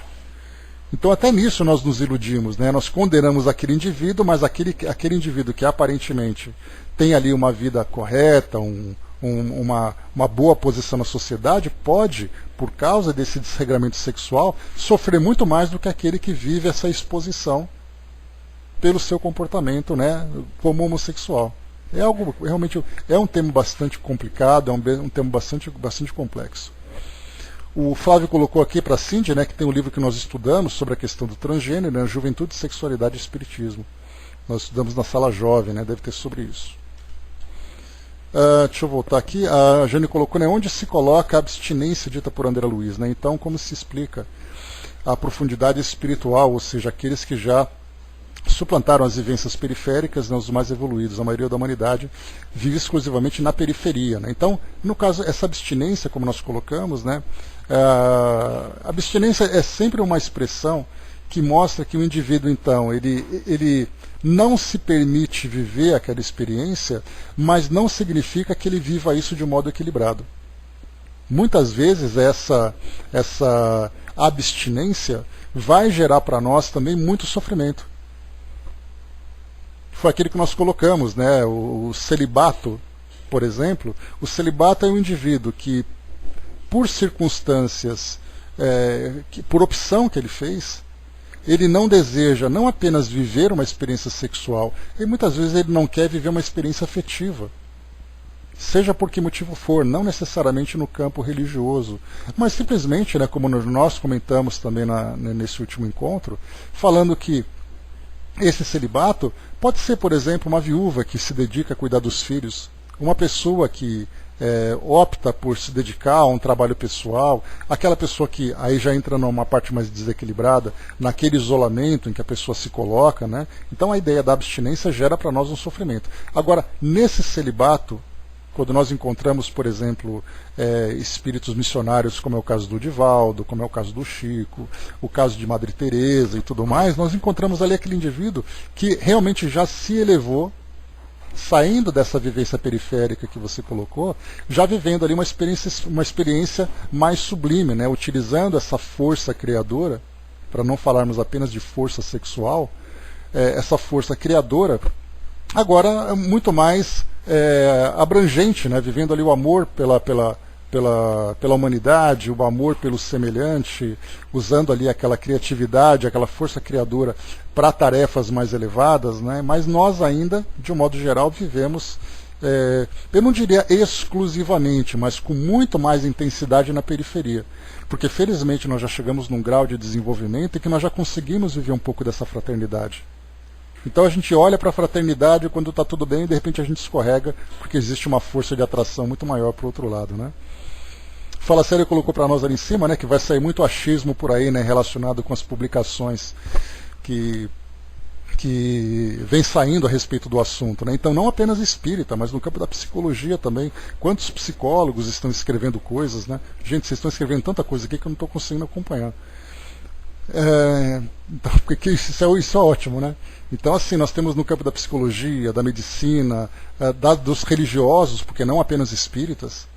Então até nisso nós nos iludimos, né? Nós condenamos aquele indivíduo, mas aquele indivíduo que aparentemente tem ali uma vida correta, uma boa posição na sociedade, pode, por causa desse desregramento sexual, sofrer muito mais do que aquele que vive essa exposição pelo seu comportamento, né, como homossexual. É algo realmente, é um tema bastante complicado, é um tema bastante complexo. O Flávio colocou aqui para a Cindy, né, que tem um livro que nós estudamos sobre a questão do transgênero, né, Juventude, Sexualidade e Espiritismo. Nós estudamos na sala jovem, né, deve ter sobre isso. Deixa eu voltar aqui. A Jane colocou, né, onde se coloca a abstinência dita por André Luiz. Né? Então, como se explica a profundidade espiritual, ou seja, aqueles que já suplantaram as vivências periféricas, né, os mais evoluídos. A maioria da humanidade vive exclusivamente na periferia. Né? Então, no caso, essa abstinência, como nós colocamos, né, a abstinência é sempre uma expressão que mostra que o indivíduo, então, ele não se permite viver aquela experiência, mas não significa que ele viva isso de modo equilibrado. Muitas vezes essa abstinência vai gerar para nós também muito sofrimento. Foi aquilo que nós colocamos, né? O celibato, por exemplo. O celibato é um indivíduo que, por circunstâncias, por opção que ele fez, ele não deseja não apenas viver uma experiência sexual, e muitas vezes ele não quer viver uma experiência afetiva. Seja por que motivo for, não necessariamente no campo religioso, mas simplesmente, né, como nós comentamos também nesse último encontro, falando que esse celibato pode ser, por exemplo, uma viúva que se dedica a cuidar dos filhos, uma pessoa que opta por se dedicar a um trabalho pessoal, aquela pessoa que aí já entra numa parte mais desequilibrada, naquele isolamento em que a pessoa se coloca, né? Então a ideia da abstinência gera para nós um sofrimento. Agora, nesse celibato, quando nós encontramos, por exemplo, espíritos missionários, como é o caso do Divaldo, como é o caso do Chico, o caso de Madre Teresa e tudo mais, nós encontramos ali aquele indivíduo que realmente já se elevou, saindo dessa vivência periférica que você colocou, já vivendo ali uma experiência mais sublime, né? Utilizando essa força criadora, para não falarmos apenas de força sexual, essa força criadora agora muito mais abrangente, né? Vivendo ali o amor pela humanidade, o amor pelo semelhante, usando ali aquela criatividade, aquela força criadora para tarefas mais elevadas, né? Mas nós ainda, de um modo geral, vivemos, eu não diria exclusivamente, mas com muito mais intensidade na periferia. Porque felizmente nós já chegamos num grau de desenvolvimento em que nós já conseguimos viver um pouco dessa fraternidade. Então a gente olha para a fraternidade quando está tudo bem e de repente a gente escorrega porque existe uma força de atração muito maior para o outro lado, né? Fala Sério colocou para nós ali em cima, né, que vai sair muito achismo por aí, né, relacionado com as publicações que vem saindo a respeito do assunto, né? Então não apenas espírita, mas no campo da psicologia também. Quantos psicólogos estão escrevendo coisas, né? Gente, vocês estão escrevendo tanta coisa aqui que eu não estou conseguindo acompanhar. Então, porque isso é ótimo, né? Então, assim, nós temos no campo da psicologia, da medicina, dos religiosos, porque não apenas espíritas,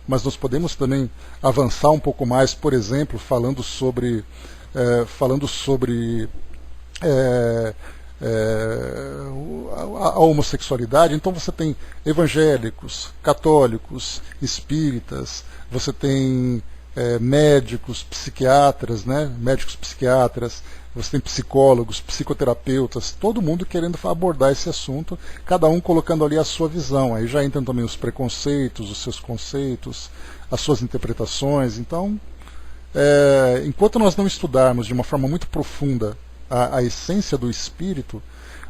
mas nós podemos também avançar um pouco mais, por exemplo, falando sobre a homossexualidade. Então você tem evangélicos, católicos, espíritas, você tem médicos, psiquiatras, né? Médicos psiquiatras, você tem psicólogos, psicoterapeutas, todo mundo querendo abordar esse assunto, cada um colocando ali a sua visão. Aí já entram também os preconceitos, os seus conceitos, as suas interpretações. Então, enquanto nós não estudarmos de uma forma muito profunda a essência do espírito,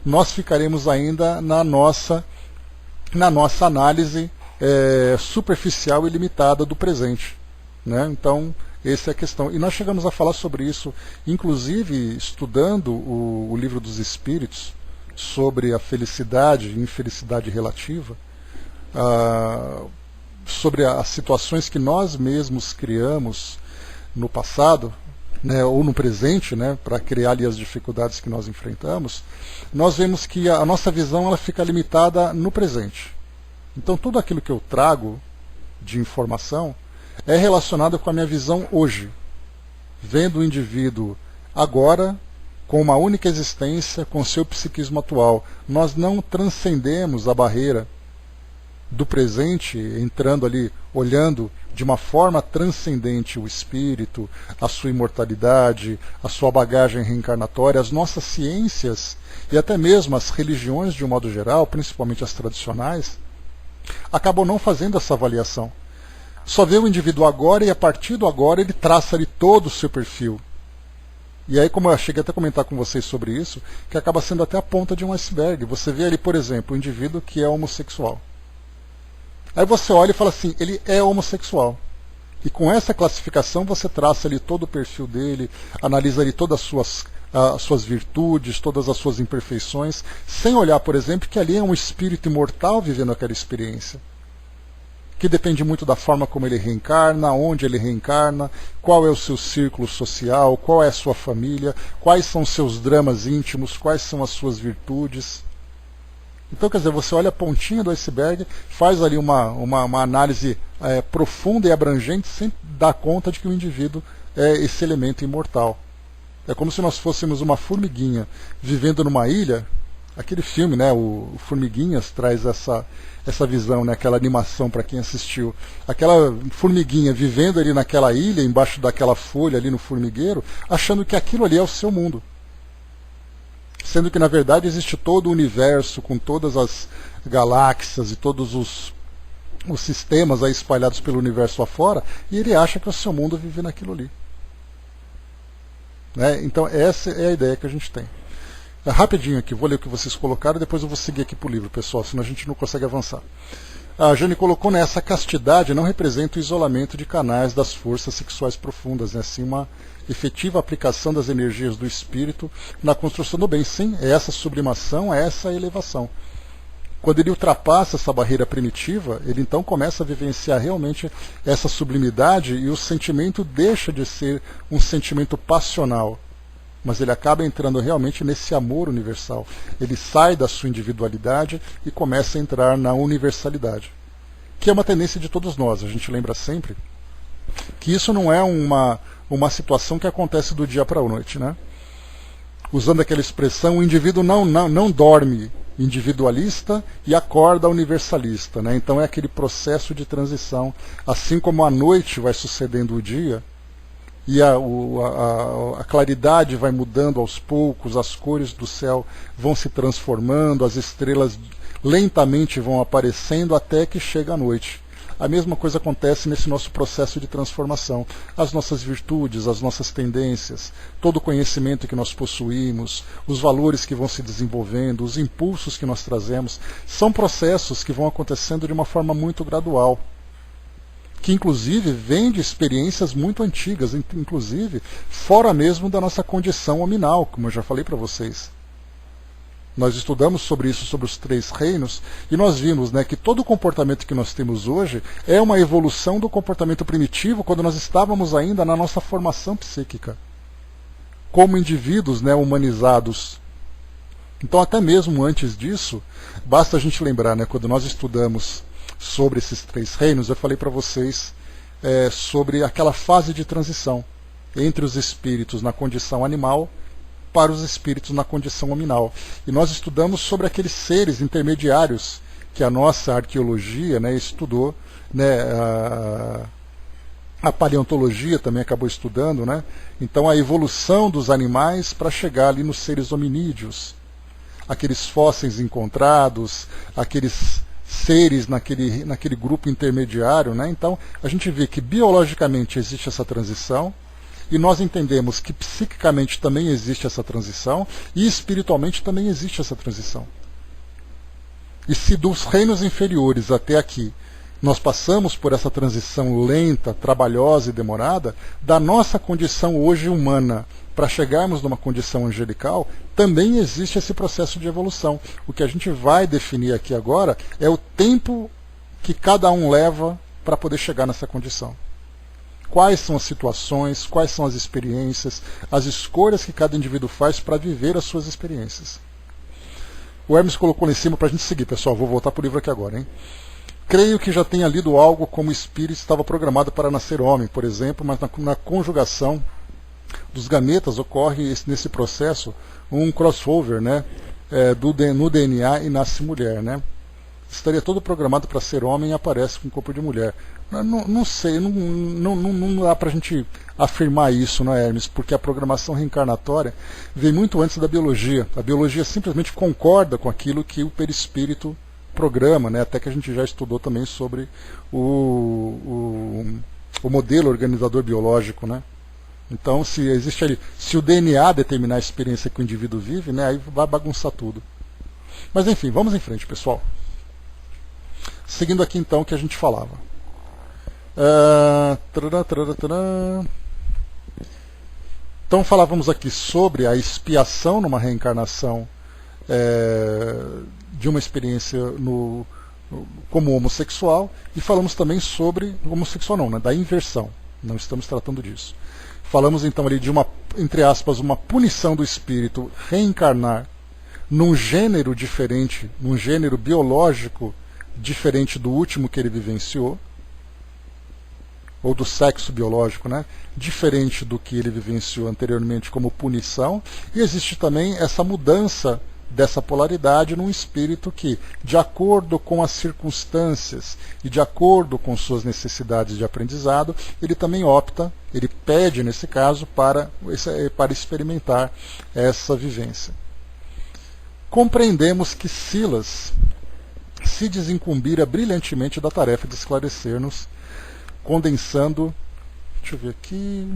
nós ficaremos ainda na nossa análise superficial e limitada do presente, né? Então, essa é a questão. E nós chegamos a falar sobre isso, inclusive estudando o Livro dos Espíritos, sobre a felicidade e infelicidade relativa, sobre as situações que nós mesmos criamos no passado, né, ou no presente, né, para criar ali as dificuldades que nós enfrentamos. Nós vemos que a nossa visão ela fica limitada no presente. Então tudo aquilo que eu trago de informação é relacionado com a minha visão hoje, vendo o indivíduo agora com uma única existência, com seu psiquismo atual. Nós não transcendemos a barreira do presente, entrando ali, olhando de uma forma transcendente o espírito, a sua imortalidade, a sua bagagem reencarnatória. As nossas ciências e até mesmo as religiões de um modo geral, principalmente as tradicionais, acabam não fazendo essa avaliação. Só vê o indivíduo agora e a partir do agora ele traça ali todo o seu perfil. E aí, como eu cheguei até a comentar com vocês sobre isso, que acaba sendo até a ponta de um iceberg. Você vê ali, por exemplo, o indivíduo que é homossexual. Aí você olha e fala assim, ele é homossexual. E com essa classificação você traça ali todo o perfil dele, analisa ali todas as suas virtudes, todas as suas imperfeições, sem olhar, por exemplo, que ali é um espírito imortal vivendo aquela experiência, que depende muito da forma como ele reencarna, onde ele reencarna, qual é o seu círculo social, qual é a sua família, quais são os seus dramas íntimos, quais são as suas virtudes. Então, quer dizer, você olha a pontinha do iceberg, faz ali uma análise profunda e abrangente, sem dar conta de que o indivíduo é esse elemento imortal. É como se nós fôssemos uma formiguinha vivendo numa ilha. Aquele filme, né, o Formiguinhas, traz essa visão, né, aquela animação para quem assistiu. Aquela formiguinha vivendo ali naquela ilha, embaixo daquela folha ali no formigueiro, achando que aquilo ali é o seu mundo. Sendo que, na verdade, existe todo o universo, com todas as galáxias e todos os sistemas aí espalhados pelo universo afora, e ele acha que o seu mundo vive naquilo ali. Né? Então, essa é a ideia que a gente tem. Rapidinho aqui, vou ler o que vocês colocaram, depois eu vou seguir aqui para o livro, pessoal, senão a gente não consegue avançar. A Jane colocou, né, essa castidade não representa o isolamento de canais das forças sexuais profundas, né, sim uma efetiva aplicação das energias do espírito na construção do bem. Sim, é essa sublimação, é essa elevação. Quando ele ultrapassa essa barreira primitiva, ele então começa a vivenciar realmente essa sublimidade e o sentimento deixa de ser um sentimento passional, mas ele acaba entrando realmente nesse amor universal. Ele sai da sua individualidade e começa a entrar na universalidade, que é uma tendência de todos nós. A gente lembra sempre que isso não é uma situação que acontece do dia para a noite, né? Usando aquela expressão, o indivíduo não dorme individualista e a corda universalista, né? Então é aquele processo de transição, assim como a noite vai sucedendo o dia e a claridade vai mudando aos poucos, as cores do céu vão se transformando, as estrelas lentamente vão aparecendo até que chega a noite. A mesma coisa acontece nesse nosso processo de transformação. As nossas virtudes, as nossas tendências, todo o conhecimento que nós possuímos, os valores que vão se desenvolvendo, os impulsos que nós trazemos, são processos que vão acontecendo de uma forma muito gradual, que inclusive vêm de experiências muito antigas, inclusive fora mesmo da nossa condição hominal, como eu já falei para vocês. Nós estudamos sobre isso, sobre os 3 reinos, e nós vimos, né, que todo o comportamento que nós temos hoje é uma evolução do comportamento primitivo quando nós estávamos ainda na nossa formação psíquica, como indivíduos, né, humanizados. Então, até mesmo antes disso, basta a gente lembrar, né, quando nós estudamos sobre esses 3 reinos, eu falei para vocês sobre aquela fase de transição entre os espíritos na condição animal para os espíritos na condição hominal. E nós estudamos sobre aqueles seres intermediários que a nossa arqueologia, né, estudou, né, a paleontologia também acabou estudando, né? Então a evolução dos animais para chegar ali nos seres hominídeos, aqueles fósseis encontrados, aqueles seres naquele grupo intermediário, né? Então a gente vê que biologicamente existe essa transição, e nós entendemos que psiquicamente também existe essa transição e espiritualmente também existe essa transição. E se dos reinos inferiores até aqui nós passamos por essa transição lenta, trabalhosa e demorada, da nossa condição hoje humana para chegarmos numa condição angelical, também existe esse processo de evolução. O que a gente vai definir aqui agora é o tempo que cada um leva para poder chegar nessa condição. Quais são as situações, quais são as experiências, as escolhas que cada indivíduo faz para viver as suas experiências. O Hermes colocou lá em cima para a gente seguir, pessoal. Vou voltar para o livro aqui agora, hein? Creio que já tenha lido algo como o espírito estava programado para nascer homem, por exemplo, mas na conjugação dos gametas ocorre nesse processo um crossover, né, no DNA e nasce mulher, né? Estaria todo programado para ser homem e aparece com corpo de mulher. Não sei, não dá para a gente afirmar isso, né, Hermes? Porque a programação reencarnatória vem muito antes da biologia. A biologia simplesmente concorda com aquilo que o perispírito programa, né? Até que a gente já estudou também sobre o modelo organizador biológico, né? Então, se existe ali, se o DNA determinar a experiência que o indivíduo vive, né, aí vai bagunçar tudo. Mas enfim, vamos em frente, pessoal. Seguindo aqui então o que a gente falava. Então falávamos aqui sobre a expiação numa reencarnação de uma experiência como homossexual, e falamos também sobre homossexual não, né, da inversão. Não estamos tratando disso. Falamos então ali de uma, entre aspas, uma punição do espírito reencarnar num gênero diferente, num gênero biológico diferente do último que ele vivenciou, ou do sexo biológico, né? Diferente do que ele vivenciou anteriormente como punição, e existe também essa mudança dessa polaridade num espírito que, de acordo com as circunstâncias e de acordo com suas necessidades de aprendizado, ele também opta, ele pede nesse caso para experimentar essa vivência. Compreendemos que Silas se desincumbira brilhantemente da tarefa de esclarecer-nos, condensando, deixa eu ver aqui,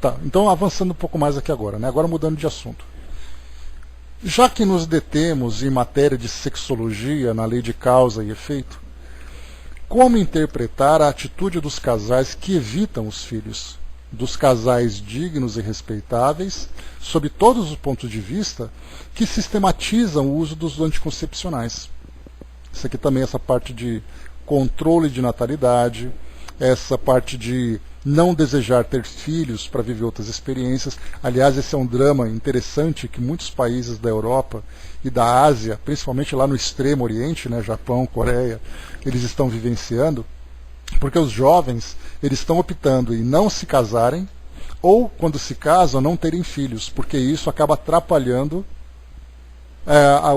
tá, então avançando um pouco mais aqui agora, né? Agora mudando de assunto. Já que nos detemos em matéria de sexologia, na lei de causa e efeito, como interpretar a atitude dos casais que evitam os filhos? Dos casais dignos e respeitáveis, sob todos os pontos de vista, que sistematizam o uso dos anticoncepcionais. Isso aqui também, essa parte de controle de natalidade, essa parte de não desejar ter filhos para viver outras experiências. Aliás, esse é um drama interessante que muitos países da Europa e da Ásia, principalmente lá no extremo oriente, né, Japão, Coreia, eles estão vivenciando, porque os jovens eles estão optando em não se casarem ou, quando se casam, não terem filhos, porque isso acaba atrapalhando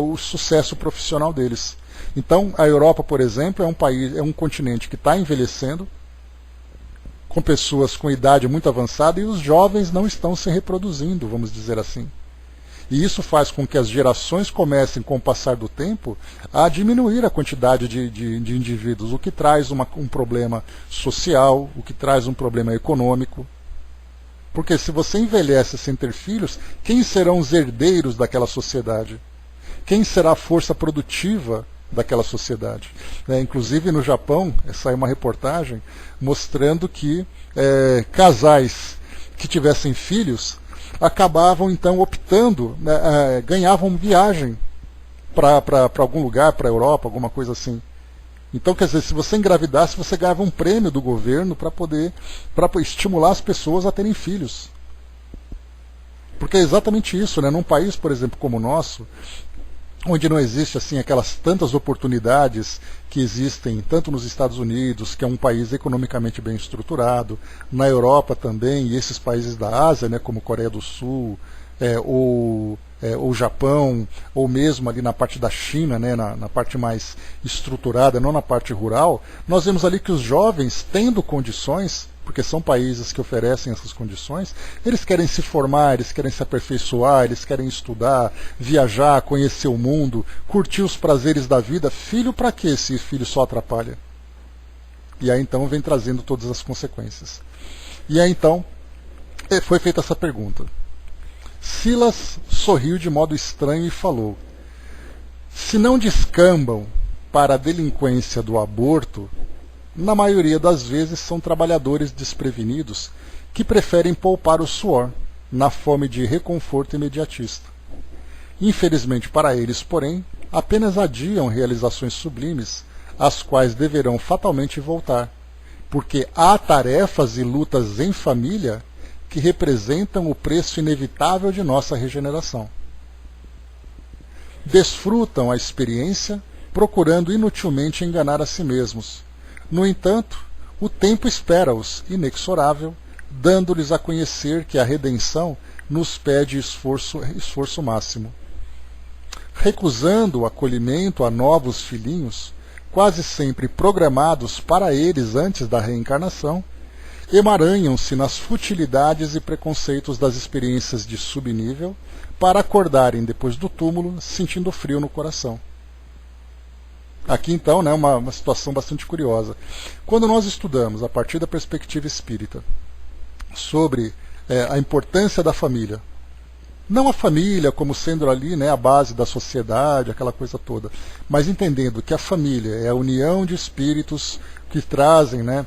o sucesso profissional deles. Então, a Europa, por exemplo, é um continente que está envelhecendo, com pessoas com idade muito avançada, e os jovens não estão se reproduzindo, vamos dizer assim. E isso faz com que as gerações comecem, com o passar do tempo, a diminuir a quantidade de indivíduos, o que traz um problema social, o que traz um problema econômico. Porque se você envelhece sem ter filhos, quem serão os herdeiros daquela sociedade? Quem será a força produtiva daquela sociedade? Inclusive no Japão, saiu uma reportagem mostrando que casais que tivessem filhos acabavam então optando, ganhavam viagem para algum lugar, para a Europa, alguma coisa assim. Então, quer dizer, se você engravidasse, você ganhava um prêmio do governo para estimular as pessoas a terem filhos. Porque é exatamente isso, né? Num país, por exemplo, como o nosso, onde não existe assim aquelas tantas oportunidades que existem tanto nos Estados Unidos, que é um país economicamente bem estruturado, na Europa também, e esses países da Ásia, né, como Coreia do Sul, ou Japão, ou mesmo ali na parte da China, né, na parte mais estruturada, não na parte rural, nós vemos ali que os jovens, tendo condições, porque são países que oferecem essas condições, eles querem se formar, eles querem se aperfeiçoar, eles querem estudar, viajar, conhecer o mundo, curtir os prazeres da vida. Filho para quê se filho só atrapalha? E aí então vem trazendo todas as consequências. E aí então foi feita essa pergunta. Silas sorriu de modo estranho e falou: se não descambam para a delinquência do aborto, na maioria das vezes são trabalhadores desprevenidos que preferem poupar o suor na fome de reconforto imediatista. Infelizmente para eles, porém, apenas adiam realizações sublimes, às quais deverão fatalmente voltar, porque há tarefas e lutas em família que representam o preço inevitável de nossa regeneração. Desfrutam a experiência, procurando inutilmente enganar a si mesmos. No entanto, o tempo espera-os, inexorável, dando-lhes a conhecer que a redenção nos pede esforço máximo. Recusando o acolhimento a novos filhinhos, quase sempre programados para eles antes da reencarnação, emaranham-se nas futilidades e preconceitos das experiências de subnível para acordarem depois do túmulo sentindo frio no coração. Aqui então, né, uma situação bastante curiosa. Quando nós estudamos, a partir da perspectiva espírita, sobre a importância da família, não a família como sendo ali, né, a base da sociedade, aquela coisa toda, mas entendendo que a família é a união de espíritos que trazem, né,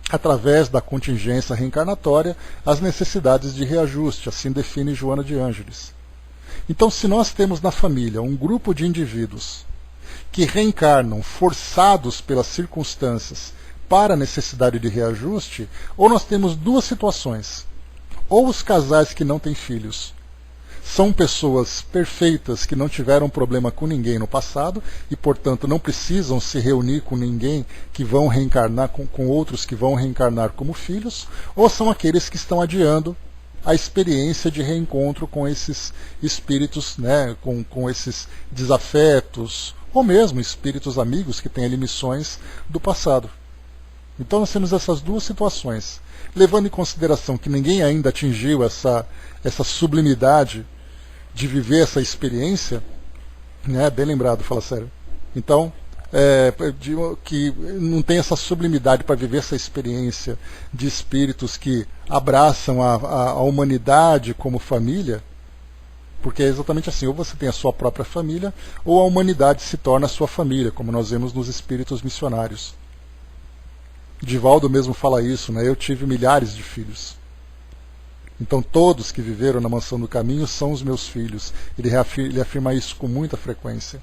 através da contingência reencarnatória, as necessidades de reajuste, assim define Joana de Ângeles. Então, se nós temos na família um grupo de indivíduos que reencarnam forçados pelas circunstâncias para a necessidade de reajuste, ou nós temos duas situações. Ou os casais que não têm filhos são pessoas perfeitas que não tiveram problema com ninguém no passado e, portanto, não precisam se reunir com ninguém que vão reencarnar com outros que vão reencarnar como filhos, ou são aqueles que estão adiando a experiência de reencontro com esses espíritos, né, com esses desafetos, ou mesmo espíritos amigos que têm ali missões do passado. Então nós temos essas duas situações, levando em consideração que ninguém ainda atingiu essa sublimidade de viver essa experiência, né, bem lembrado, fala sério. Então, que não tem essa sublimidade para viver essa experiência de espíritos que abraçam a humanidade como família, porque é exatamente assim, ou você tem a sua própria família, ou a humanidade se torna a sua família, como nós vemos nos espíritos missionários. Divaldo mesmo fala isso, né? Eu tive milhares de filhos. Então todos que viveram na mansão do caminho são os meus filhos. Ele afirma isso com muita frequência.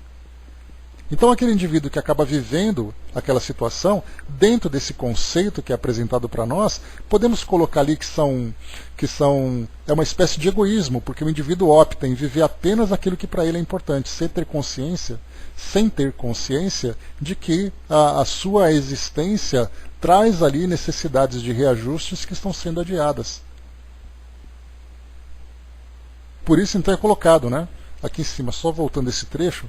Então aquele indivíduo que acaba vivendo aquela situação, dentro desse conceito que é apresentado para nós, podemos colocar ali é uma espécie de egoísmo, porque o indivíduo opta em viver apenas aquilo que para ele é importante, sem ter consciência de que a sua existência traz ali necessidades de reajustes que estão sendo adiadas. por isso então é colocado, né, aqui em cima, só voltando esse trecho,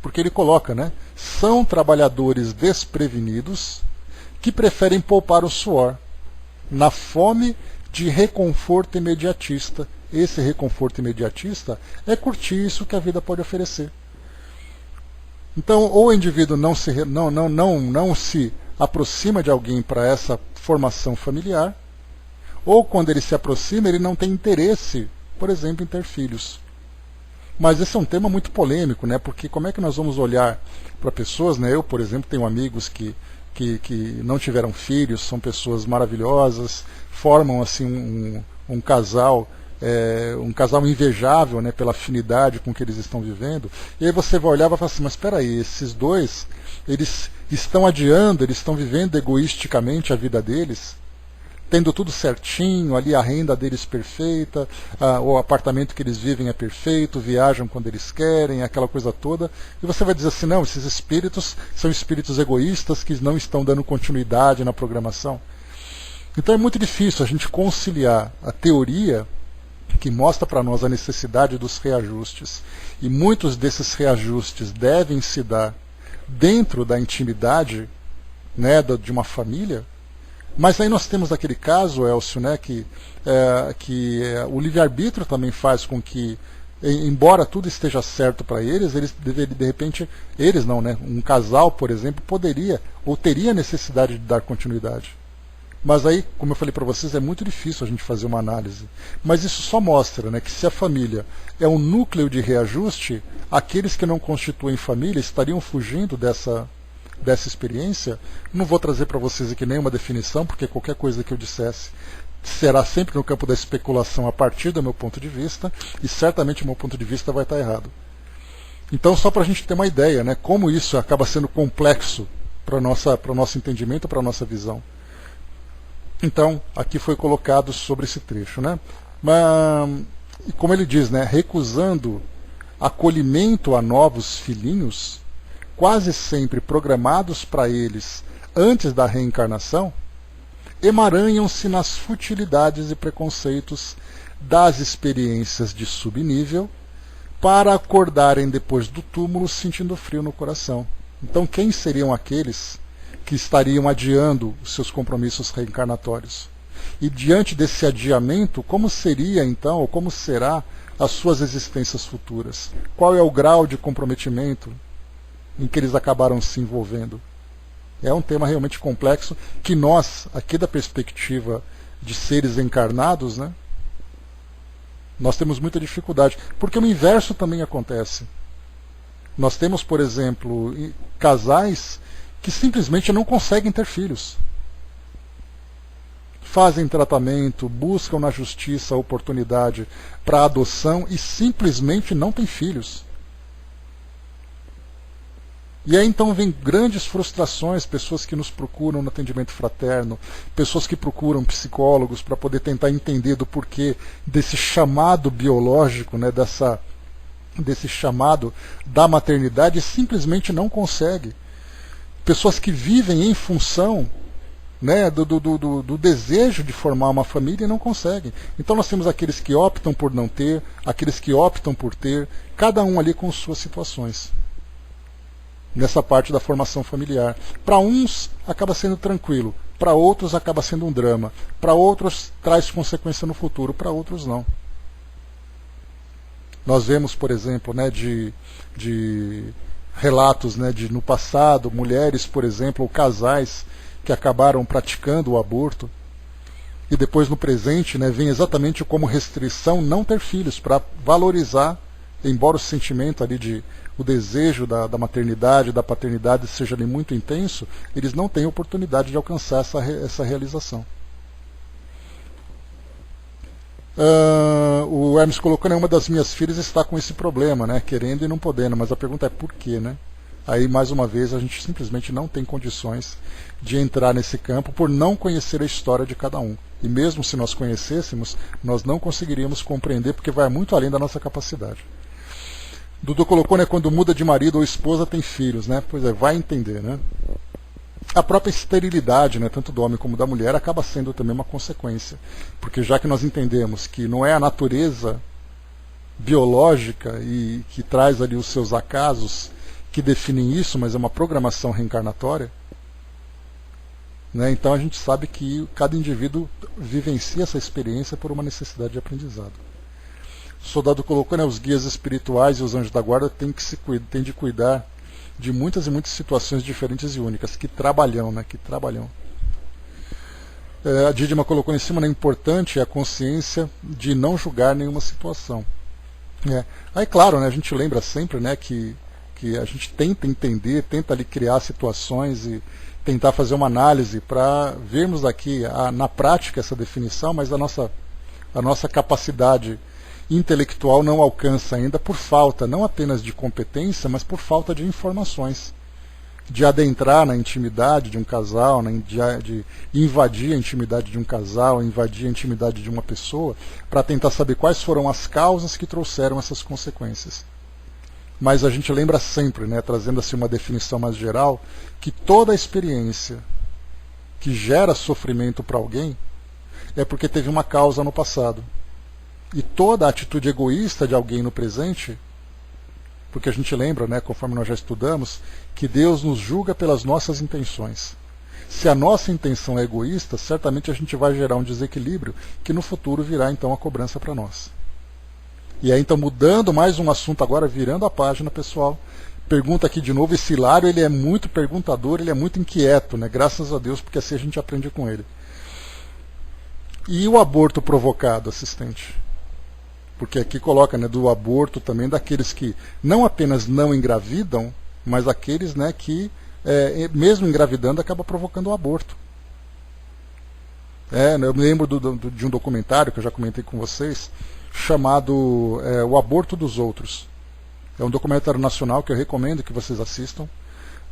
porque ele coloca, né, são trabalhadores desprevenidos que preferem poupar o suor na fome de reconforto imediatista. Esse reconforto imediatista é curtir isso que a vida pode oferecer. Então, ou o indivíduo não se aproxima de alguém para essa formação familiar, ou quando ele se aproxima, ele não tem interesse, por exemplo, em ter filhos. Mas esse é um tema muito polêmico, né? Porque como é que nós vamos olhar para pessoas, né? Eu, por exemplo, tenho amigos que não tiveram filhos, são pessoas maravilhosas, formam assim um casal invejável, né, pela afinidade com que eles estão vivendo. E aí você vai olhar e vai falar assim, mas espera aí, esses dois, eles estão adiando, eles estão vivendo egoisticamente a vida deles, tendo tudo certinho, ali a renda deles perfeita, o apartamento que eles vivem é perfeito, viajam quando eles querem, aquela coisa toda, e você vai dizer assim, não, esses espíritos são espíritos egoístas que não estão dando continuidade na programação. Então é muito difícil a gente conciliar a teoria que mostra para nós a necessidade dos reajustes, e muitos desses reajustes devem se dar dentro da intimidade, né, de uma família. Mas aí nós temos aquele caso, Elcio, né, que o livre-arbítrio também faz com que, embora tudo esteja certo para eles de repente, eles não, né, um casal, por exemplo, poderia ou teria necessidade de dar continuidade. Mas aí, como eu falei para vocês, é muito difícil a gente fazer uma análise. Mas isso só mostra, né, que se a família é um núcleo de reajuste, aqueles que não constituem família estariam fugindo dessa experiência. Não vou trazer para vocês aqui nenhuma definição, porque qualquer coisa que eu dissesse será sempre no campo da especulação a partir do meu ponto de vista, e certamente o meu ponto de vista vai estar errado. Então, só para a gente ter uma ideia, né, como isso acaba sendo complexo para o nosso entendimento, para a nossa visão. Então, aqui foi colocado sobre esse trecho, né? Mas, como ele diz, né, recusando acolhimento a novos filhinhos, quase sempre programados para eles antes da reencarnação, emaranham-se nas futilidades e preconceitos das experiências de subnível para acordarem depois do túmulo sentindo frio no coração. Então, quem seriam aqueles que estariam adiando os seus compromissos reencarnatórios? E diante desse adiamento, como seria então, ou como será as suas existências futuras? Qual é o grau de comprometimento em que eles acabaram se envolvendo? É um tema realmente complexo que nós, aqui da perspectiva de seres encarnados, né, nós temos muita dificuldade, porque o inverso também acontece. Nós temos, por exemplo, casais que simplesmente não conseguem ter filhos. Fazem tratamento, buscam na justiça a oportunidade para adoção e simplesmente não têm filhos. E aí então vem grandes frustrações, pessoas que nos procuram no atendimento fraterno, pessoas que procuram psicólogos para poder tentar entender do porquê desse chamado biológico, né, desse chamado da maternidade, e simplesmente não consegue. Pessoas que vivem em função, né, do desejo de formar uma família e não conseguem. Então nós temos aqueles que optam por não ter, aqueles que optam por ter, cada um ali com suas situações. Nessa parte da formação familiar. Para uns acaba sendo tranquilo, para outros acaba sendo um drama, para outros traz consequência no futuro, para outros não. Nós vemos, por exemplo, né, de relatos, né, de no passado, mulheres, por exemplo, ou casais que acabaram praticando o aborto, e depois no presente, né, vem exatamente como restrição não ter filhos, para valorizar, embora o sentimento ali o desejo da maternidade, da paternidade seja ali muito intenso, eles não têm oportunidade de alcançar essa realização. O Hermes colocou, né, uma das minhas filhas está com esse problema, né, querendo e não podendo, mas a pergunta é por quê, né? Aí, mais uma vez, a gente simplesmente não tem condições de entrar nesse campo por não conhecer a história de cada um. E mesmo se nós conhecêssemos, nós não conseguiríamos compreender, porque vai muito além da nossa capacidade. Dudu colocou, né, quando muda de marido ou esposa tem filhos, né? Pois é, vai entender, né? A própria esterilidade, né, tanto do homem como da mulher, acaba sendo também uma consequência. Porque já que nós entendemos que não é a natureza biológica e que traz ali os seus acasos que definem isso, mas é uma programação reencarnatória, né? Então a gente sabe que cada indivíduo vivencia essa experiência por uma necessidade de aprendizado. O soldado colocou, né, os guias espirituais e os anjos da guarda têm de cuidar de muitas e muitas situações diferentes e únicas, que trabalham, né, que trabalham. A Dídima colocou em cima, né, importante é a consciência de não julgar nenhuma situação. Aí, claro, né, a gente lembra sempre, né, que a gente tenta entender, tenta ali criar situações e tentar fazer uma análise para vermos aqui na prática essa definição, mas a nossa capacidade intelectual não alcança ainda por falta, não apenas de competência, mas por falta de informações. De adentrar na intimidade de um casal, de invadir a intimidade de um casal, invadir a intimidade de uma pessoa, para tentar saber quais foram as causas que trouxeram essas consequências. Mas a gente lembra sempre, né, trazendo assim uma definição mais geral, que toda experiência que gera sofrimento para alguém é porque teve uma causa no passado. E toda a atitude egoísta de alguém no presente, porque a gente lembra, né, conforme nós já estudamos, que Deus nos julga pelas nossas intenções. Se a nossa intenção é egoísta, certamente a gente vai gerar um desequilíbrio que no futuro virá então a cobrança para nós. E aí então, mudando mais um assunto agora, virando a página, pessoal, pergunta aqui de novo, esse Hilário, ele é muito perguntador, ele é muito inquieto, né, graças a Deus, porque assim a gente aprende com ele. E o aborto provocado, assistente? Porque aqui coloca, né, do aborto também daqueles que não apenas não engravidam, mas aqueles, né, que mesmo engravidando acaba provocando o aborto. Eu me lembro de um documentário que eu já comentei com vocês, chamado O Aborto dos Outros. É um documentário nacional que eu recomendo que vocês assistam.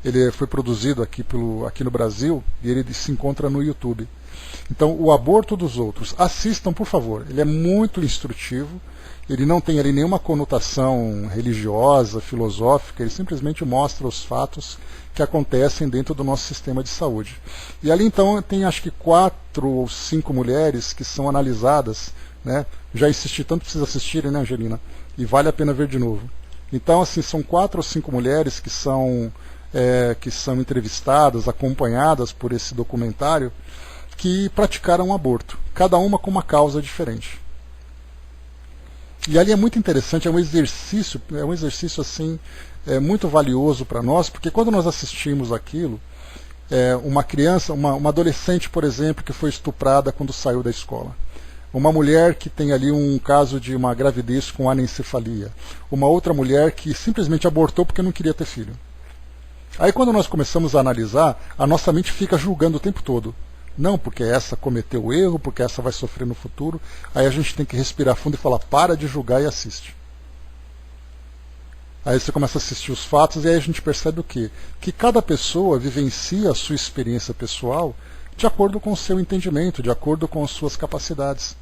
Ele foi produzido aqui no Brasil e ele se encontra no YouTube. Então, O Aborto dos Outros. Assistam, por favor. Ele é muito instrutivo. Ele não tem ali nenhuma conotação religiosa, filosófica. Ele simplesmente mostra os fatos que acontecem dentro do nosso sistema de saúde. E ali, então, tem acho que 4 ou 5 mulheres que são analisadas, né? Já assisti, tanto precisa assistirem, né, Angelina? E vale a pena ver de novo. Então, assim, são 4 ou 5 mulheres que são entrevistadas, acompanhadas por esse documentário, que praticaram um aborto, cada uma com uma causa diferente. E ali é muito interessante, é um exercício assim, muito valioso para nós, porque quando nós assistimos aquilo, uma criança, uma adolescente, por exemplo, que foi estuprada quando saiu da escola. Uma mulher que tem ali um caso de uma gravidez com anencefalia. Uma outra mulher que simplesmente abortou porque não queria ter filho. Aí quando nós começamos a analisar, a nossa mente fica julgando o tempo todo. Não, porque essa cometeu o erro, porque essa vai sofrer no futuro. Aí a gente tem que respirar fundo e falar, para de julgar e assiste. Aí você começa a assistir os fatos e aí a gente percebe o quê? Que cada pessoa vivencia a sua experiência pessoal de acordo com o seu entendimento, de acordo com as suas capacidades.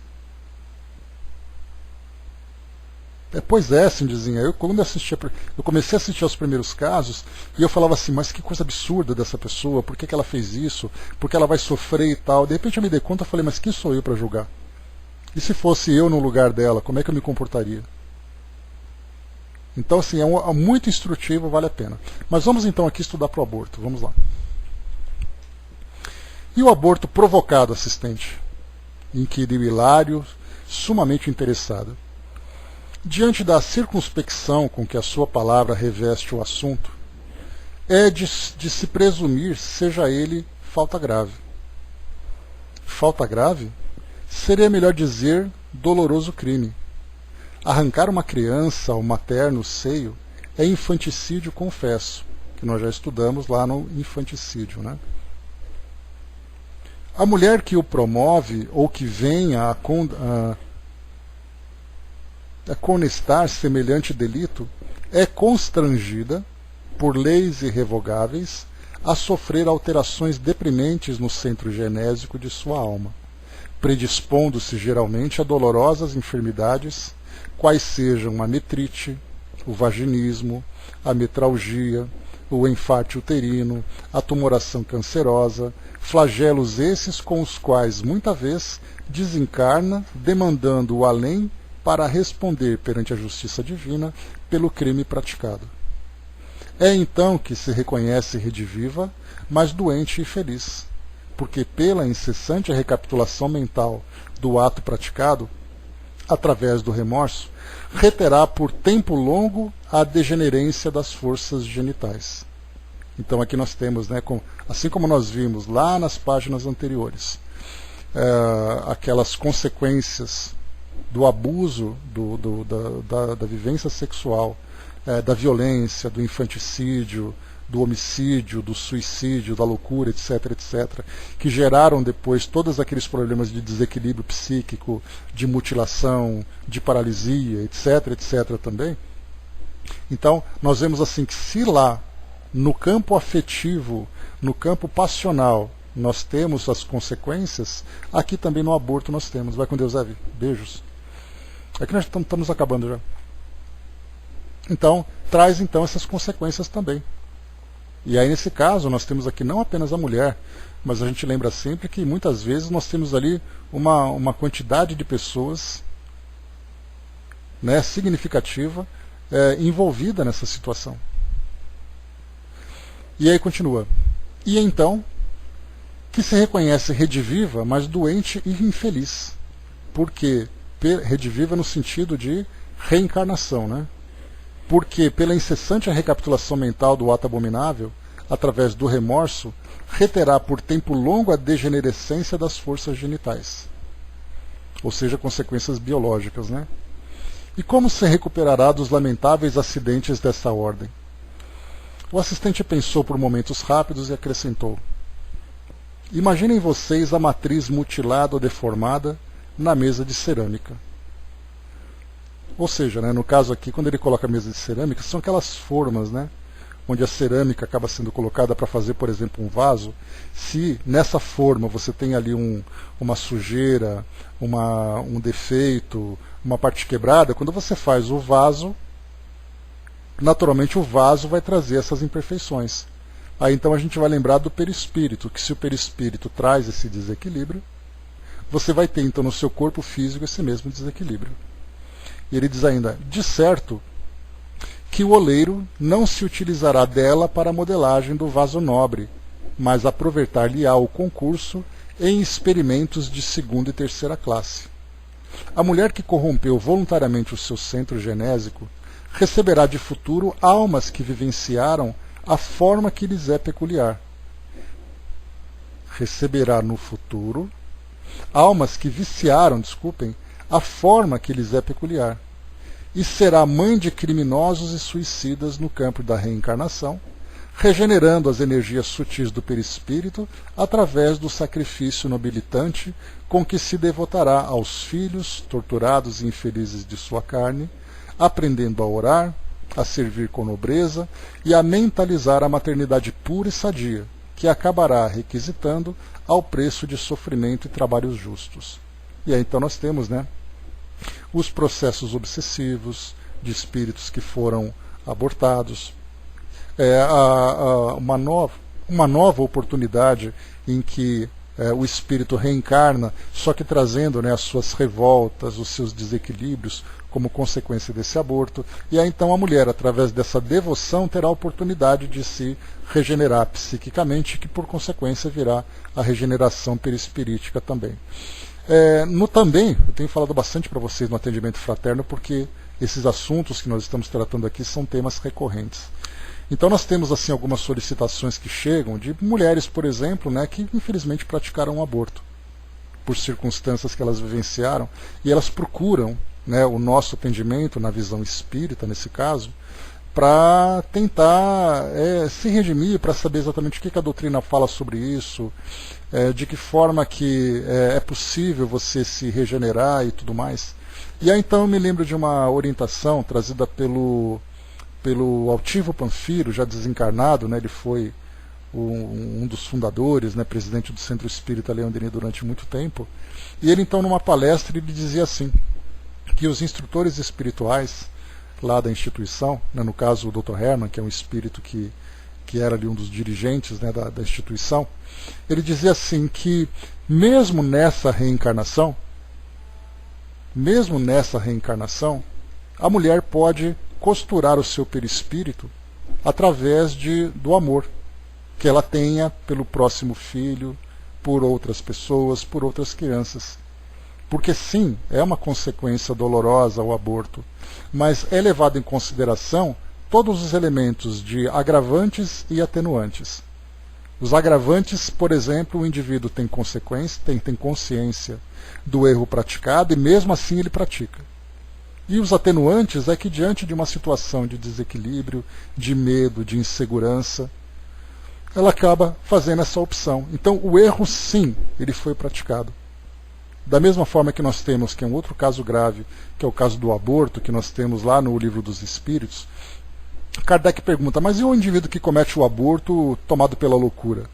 Pois é, Cindizinha, eu comecei a assistir aos primeiros casos e eu falava assim, mas que coisa absurda dessa pessoa, por que ela fez isso, por que ela vai sofrer e tal. De repente eu me dei conta e falei, mas quem sou eu para julgar? E se fosse eu no lugar dela, como é que eu me comportaria? Então, assim, é muito instrutivo, vale a pena. Mas vamos então aqui estudar para o aborto, vamos lá. E o aborto provocado, assistente? Inquiriu Hilário, sumamente interessado. Diante da circunspecção com que a sua palavra reveste o assunto, é de se presumir seja ele falta grave. Falta grave? Seria melhor dizer doloroso crime. Arrancar uma criança ao materno seio é infanticídio confesso, que nós já estudamos lá no infanticídio, né? A mulher que o promove ou que venha a conestar semelhante delito é constrangida, por leis irrevogáveis, a sofrer alterações deprimentes no centro genésico de sua alma, predispondo-se geralmente a dolorosas enfermidades, quais sejam a metrite, o vaginismo, a metralgia, o enfarte uterino, a tumoração cancerosa, flagelos esses com os quais, muita vez, desencarna, demandando o além para responder perante a justiça divina pelo crime praticado. É então que se reconhece rediviva, mas doente e feliz, porque pela incessante recapitulação mental do ato praticado, através do remorso, reterá por tempo longo a degenerência das forças genitais. Então aqui nós temos, né, assim como nós vimos lá nas páginas anteriores, aquelas consequências do abuso da vivência sexual, da violência, do infanticídio, do homicídio, do suicídio, da loucura, etc., etc., que geraram depois todos aqueles problemas de desequilíbrio psíquico, de mutilação, de paralisia, etc., etc. também. Então, nós vemos assim que se lá, no campo afetivo, no campo passional, nós temos as consequências, aqui também no aborto nós temos. Vai com Deus, Eve. Beijos. Aqui nós estamos acabando já. Então, traz então essas consequências também. E aí, nesse caso, nós temos aqui não apenas a mulher, mas a gente lembra sempre que muitas vezes nós temos ali uma quantidade de pessoas, né, significativa, envolvida nessa situação. E aí continua. E então, que se reconhece rediviva, mas doente e infeliz. Porque rediviva no sentido de reencarnação, né? Porque pela incessante recapitulação mental do ato abominável, através do remorso, reterá por tempo longo a degenerescência das forças genitais, ou seja, consequências biológicas, né? E como se recuperará dos lamentáveis acidentes dessa ordem? O assistente pensou por momentos rápidos e acrescentou: imaginem vocês a matriz mutilada ou deformada na mesa de cerâmica. Ou seja, né, no caso aqui, quando ele coloca a mesa de cerâmica, são aquelas formas, né, onde a cerâmica acaba sendo colocada para fazer, por exemplo, um vaso. Se nessa forma você tem ali uma sujeira, um defeito, uma parte quebrada, quando você faz o vaso, naturalmente o vaso vai trazer essas imperfeições. Aí então a gente vai lembrar do perispírito, que se o perispírito traz esse desequilíbrio, você vai ter então no seu corpo físico esse mesmo desequilíbrio. E ele diz ainda: de certo que o oleiro não se utilizará dela para a modelagem do vaso nobre, mas aproveitar-lhe-á o concurso em experimentos de segunda e terceira classe. A mulher que corrompeu voluntariamente o seu centro genésico receberá de futuro almas que vivenciaram a forma que lhes é peculiar. Receberá no futuro almas que viciaram, a forma que lhes é peculiar, e será mãe de criminosos e suicidas no campo da reencarnação, regenerando as energias sutis do perispírito através do sacrifício nobilitante com que se devotará aos filhos torturados e infelizes de sua carne, aprendendo a orar, a servir com nobreza e a mentalizar a maternidade pura e sadia, que acabará requisitando ao preço de sofrimento e trabalhos justos. E aí então nós temos, né, os processos obsessivos de espíritos que foram abortados, uma nova oportunidade em que o espírito reencarna, só que trazendo, né, as suas revoltas, os seus desequilíbrios como consequência desse aborto. E aí então a mulher, através dessa devoção, terá a oportunidade de se regenerar psiquicamente, que por consequência virá a regeneração perispirítica também. Também, eu tenho falado bastante para vocês no atendimento fraterno, porque esses assuntos que nós estamos tratando aqui são temas recorrentes. Então nós temos assim algumas solicitações que chegam de mulheres, por exemplo, né, que infelizmente praticaram um aborto por circunstâncias que elas vivenciaram, e elas procuram, né, o nosso atendimento na visão espírita, nesse caso, para tentar se redimir, para saber exatamente o que a doutrina fala sobre isso, de que forma que é possível você se regenerar e tudo mais. E aí então eu me lembro de uma orientação trazida pelo Altivo Panfiro, já desencarnado, né, ele foi um dos fundadores, né, presidente do Centro Espírita Leão Denis durante muito tempo, e ele então numa palestra ele dizia assim, que os instrutores espirituais lá da instituição, né, no caso o Dr. Herman, que é um espírito que era ali um dos dirigentes, né, da instituição, ele dizia assim que mesmo nessa reencarnação, mesmo nessa reencarnação, a mulher pode costurar o seu perispírito através do amor que ela tenha pelo próximo filho, por outras pessoas, por outras crianças. Porque sim, é uma consequência dolorosa o aborto, mas é levado em consideração todos os elementos de agravantes e atenuantes. Os agravantes, por exemplo, o indivíduo tem consequência, tem consciência do erro praticado e mesmo assim ele pratica. E os atenuantes é que diante de uma situação de desequilíbrio, de medo, de insegurança, ela acaba fazendo essa opção. Então o erro sim, ele foi praticado. Da mesma forma que nós temos, que é um outro caso grave, que é o caso do aborto, que nós temos lá no Livro dos Espíritos, Kardec pergunta, mas e o indivíduo que comete o aborto tomado pela loucura?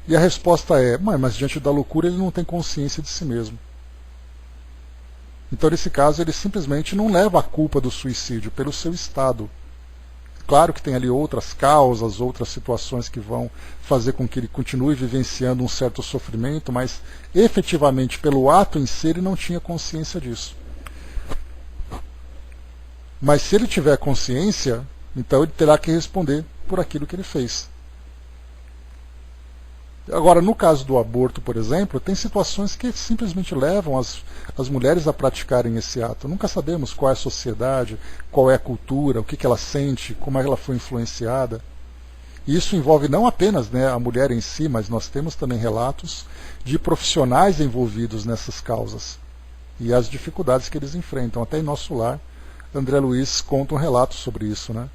E a resposta é, mas diante da loucura ele não tem consciência de si mesmo. Então nesse caso ele simplesmente não leva a culpa do suicídio pelo seu estado. Claro que tem ali outras causas, outras situações que vão fazer com que ele continue vivenciando um certo sofrimento, mas efetivamente pelo ato em si ele não tinha consciência disso. Mas se ele tiver consciência, então ele terá que responder por aquilo que ele fez. Agora, no caso do aborto, por exemplo, tem situações que simplesmente levam as mulheres a praticarem esse ato. Nunca sabemos qual é a sociedade, qual é a cultura, o que ela sente, como ela foi influenciada. E isso envolve não apenas, né, a mulher em si, mas nós temos também relatos de profissionais envolvidos nessas causas e as dificuldades que eles enfrentam. Até em nosso lar, André Luiz conta um relato sobre isso, né?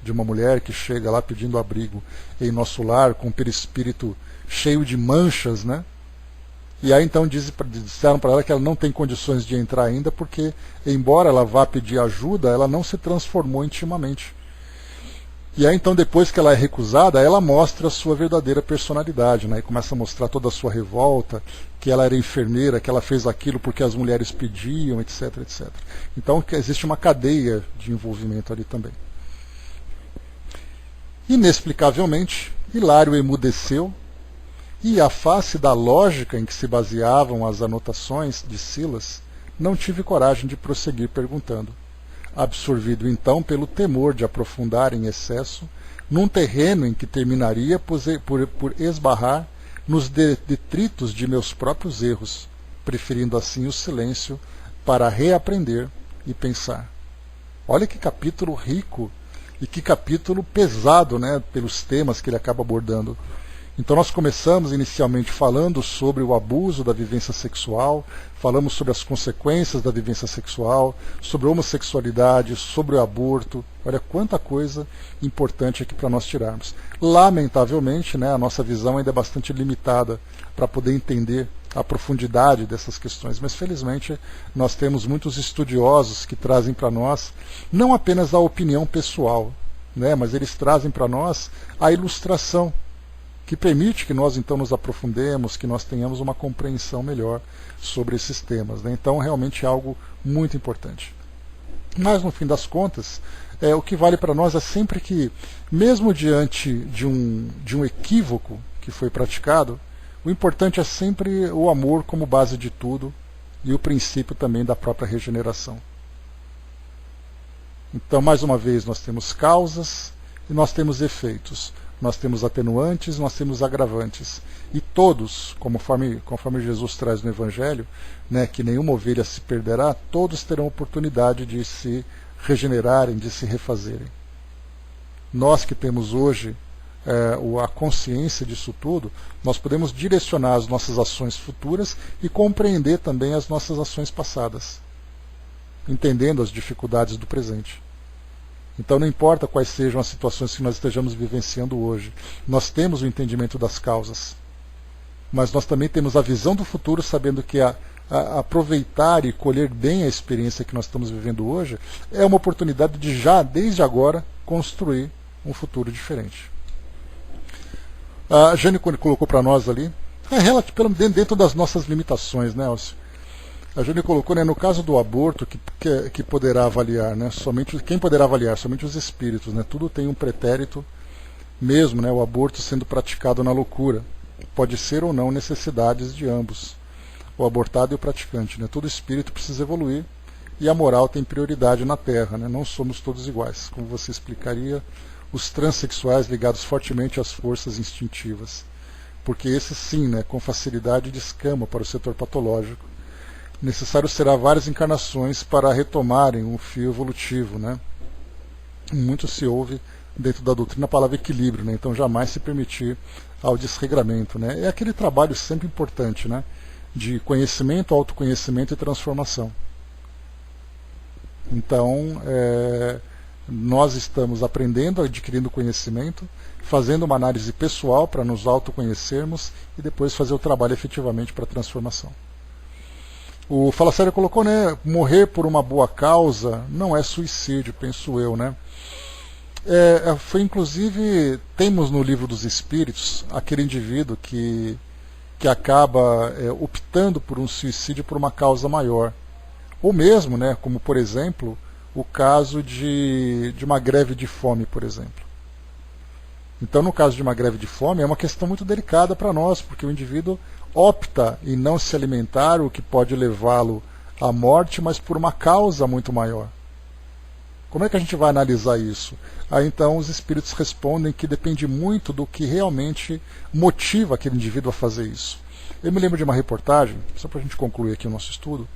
De uma mulher que chega lá pedindo abrigo em nosso lar, com o perispírito cheio de manchas, né? E aí então disseram para ela que ela não tem condições de entrar ainda, porque, embora ela vá pedir ajuda, ela não se transformou intimamente. E aí então, depois que ela é recusada, ela mostra a sua verdadeira personalidade, né? E começa a mostrar toda a sua revolta, que ela era enfermeira, que ela fez aquilo porque as mulheres pediam, etc, etc. Então existe uma cadeia de envolvimento ali também. Inexplicavelmente, Hilário emudeceu, e à face da lógica em que se baseavam as anotações de Silas, não tive coragem de prosseguir perguntando, absorvido então pelo temor de aprofundar em excesso num terreno em que terminaria por esbarrar nos detritos de meus próprios erros, preferindo assim o silêncio para reaprender e pensar. Olha que capítulo rico e que capítulo pesado, né, pelos temas que ele acaba abordando. Então nós começamos inicialmente falando sobre o abuso da vivência sexual, falamos sobre as consequências da vivência sexual, sobre a homossexualidade, sobre o aborto. Olha quanta coisa importante aqui para nós tirarmos. Lamentavelmente, né, a nossa visão ainda é bastante limitada para poder entender a profundidade dessas questões, mas felizmente nós temos muitos estudiosos que trazem para nós não apenas a opinião pessoal, né, mas eles trazem para nós a ilustração, que permite que nós então nos aprofundemos, que nós tenhamos uma compreensão melhor sobre esses temas, né? Então realmente é algo muito importante. Mas no fim das contas, o que vale para nós é sempre que, mesmo diante de um equívoco que foi praticado, o importante é sempre o amor como base de tudo e o princípio também da própria regeneração. Então, mais uma vez, nós temos causas e nós temos efeitos. Nós temos atenuantes, nós temos agravantes. E todos, conforme Jesus traz no Evangelho, né, que nenhuma ovelha se perderá, todos terão oportunidade de se regenerarem, de se refazerem. Nós que temos hoje a consciência disso tudo, nós podemos direcionar as nossas ações futuras e compreender também as nossas ações passadas, entendendo as dificuldades do presente. Então não importa quais sejam as situações que nós estejamos vivenciando hoje, nós temos o entendimento das causas, mas nós também temos a visão do futuro, sabendo que aproveitar e colher bem a experiência que nós estamos vivendo hoje é uma oportunidade de já, desde agora, construir um futuro diferente. A Jane colocou para nós ali, dentro das nossas limitações, né, Elcio? A Júlia colocou, né, no caso do aborto, que poderá avaliar, né, quem poderá avaliar? Somente os espíritos, né, tudo tem um pretérito mesmo, né, o aborto sendo praticado na loucura. Pode ser ou não necessidades de ambos. o abortado e o praticante, né? Todo espírito precisa evoluir e a moral tem prioridade na Terra, né? Não somos todos iguais, como você explicaria os transexuais ligados fortemente às forças instintivas, porque esses sim, né, com facilidade descamam para o setor patológico. Necessário será várias encarnações para retomarem um fio evolutivo, né? Muito se ouve dentro da doutrina a palavra equilíbrio, né? Então jamais se permitir ao desregramento, né? É aquele trabalho sempre importante, né? De conhecimento, autoconhecimento e transformação. Então, nós estamos aprendendo, adquirindo conhecimento, fazendo uma análise pessoal para nos autoconhecermos e depois fazer o trabalho efetivamente para a transformação. O Fala Sério colocou, né, morrer por uma boa causa não é suicídio, penso eu, né? Foi inclusive, temos no Livro dos Espíritos aquele indivíduo que acaba optando por um suicídio por uma causa maior. Ou mesmo, né, como por exemplo, o caso de uma greve de fome, por exemplo. Então, no caso de uma greve de fome, é uma questão muito delicada para nós, porque o indivíduo opta em não se alimentar, o que pode levá-lo à morte, mas por uma causa muito maior. Como é que a gente vai analisar isso? Aí então os espíritos respondem que depende muito do que realmente motiva aquele indivíduo a fazer isso. Eu me lembro de uma reportagem, só para a gente concluir aqui o nosso estudo,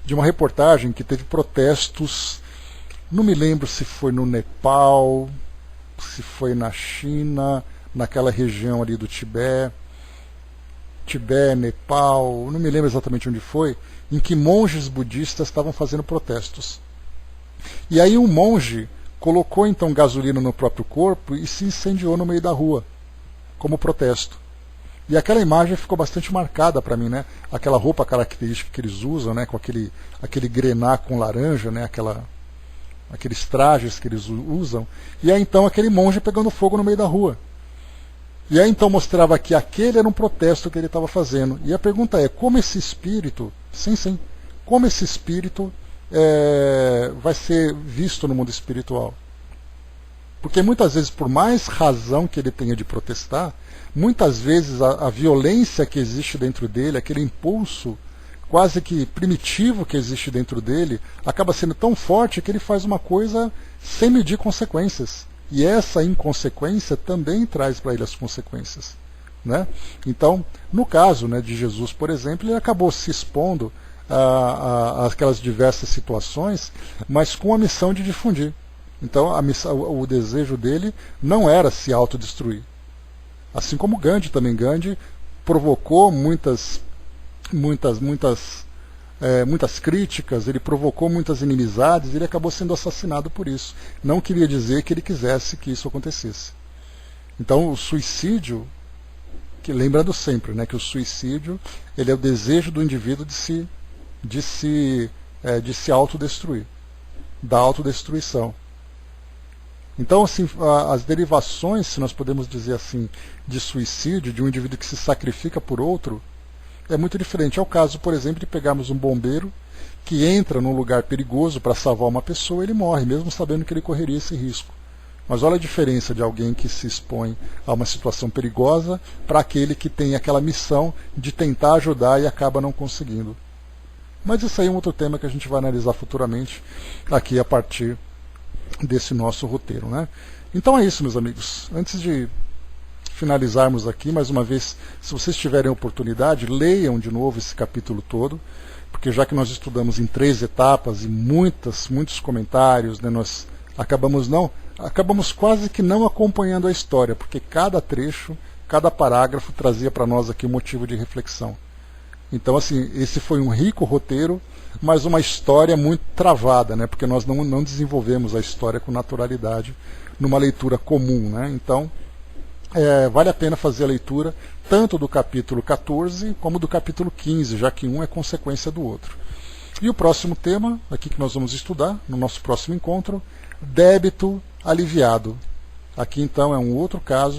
de uma reportagem que teve protestos, não me lembro se foi no Nepal, se foi na China, naquela região ali do Tibete, Nepal, não me lembro exatamente onde foi, em que monges budistas estavam fazendo protestos. E aí um monge colocou então gasolina no próprio corpo e se incendiou no meio da rua, como protesto. E aquela imagem ficou bastante marcada para mim, né? Aquela roupa característica que eles usam, né? Com aquele grená com laranja, né? Aqueles trajes que eles usam. E aí então aquele monge pegando fogo no meio da rua. E aí então mostrava que aquele era um protesto que ele estava fazendo. E a pergunta é, como esse espírito, como esse espírito vai ser visto no mundo espiritual? Porque muitas vezes, por mais razão que ele tenha de protestar, muitas vezes a violência que existe dentro dele, aquele impulso quase que primitivo que existe dentro dele, acaba sendo tão forte que ele faz uma coisa sem medir consequências. E essa inconsequência também traz para ele as consequências, né? Então, no caso, né, de Jesus, por exemplo, ele acabou se expondo a aquelas diversas situações, mas com a missão de difundir. Então, o desejo dele não era se autodestruir. Assim como Gandhi também. Gandhi provocou muitas críticas, ele provocou muitas inimizades, ele acabou sendo assassinado por isso. Não queria dizer que ele quisesse que isso acontecesse. Então, o suicídio, lembrando sempre, né, que o suicídio ele é o desejo do indivíduo de se autodestruir, da autodestruição. Então, assim, as derivações, se nós podemos dizer assim, de suicídio, de um indivíduo que se sacrifica por outro, é muito diferente. É o caso, por exemplo, de pegarmos um bombeiro que entra num lugar perigoso para salvar uma pessoa, ele morre, mesmo sabendo que ele correria esse risco. Mas olha a diferença de alguém que se expõe a uma situação perigosa para aquele que tem aquela missão de tentar ajudar e acaba não conseguindo. Mas isso aí é um outro tema que a gente vai analisar futuramente aqui a partir desse nosso roteiro, né? Então é isso, meus amigos. Antes de finalizarmos aqui, mais uma vez, se vocês tiverem oportunidade, leiam de novo esse capítulo todo, porque já que nós estudamos em 3 etapas e muitos comentários, né, nós acabamos quase que não acompanhando a história, porque cada trecho, cada parágrafo trazia para nós aqui um motivo de reflexão. Então, assim, esse foi um rico roteiro, mas uma história muito travada, né, porque nós não desenvolvemos a história com naturalidade numa leitura comum, né? Então, vale a pena fazer a leitura tanto do capítulo 14 como do capítulo 15, já que um é consequência do outro. E o próximo tema, aqui que nós vamos estudar, no nosso próximo encontro, débito aliviado. Aqui então é um outro caso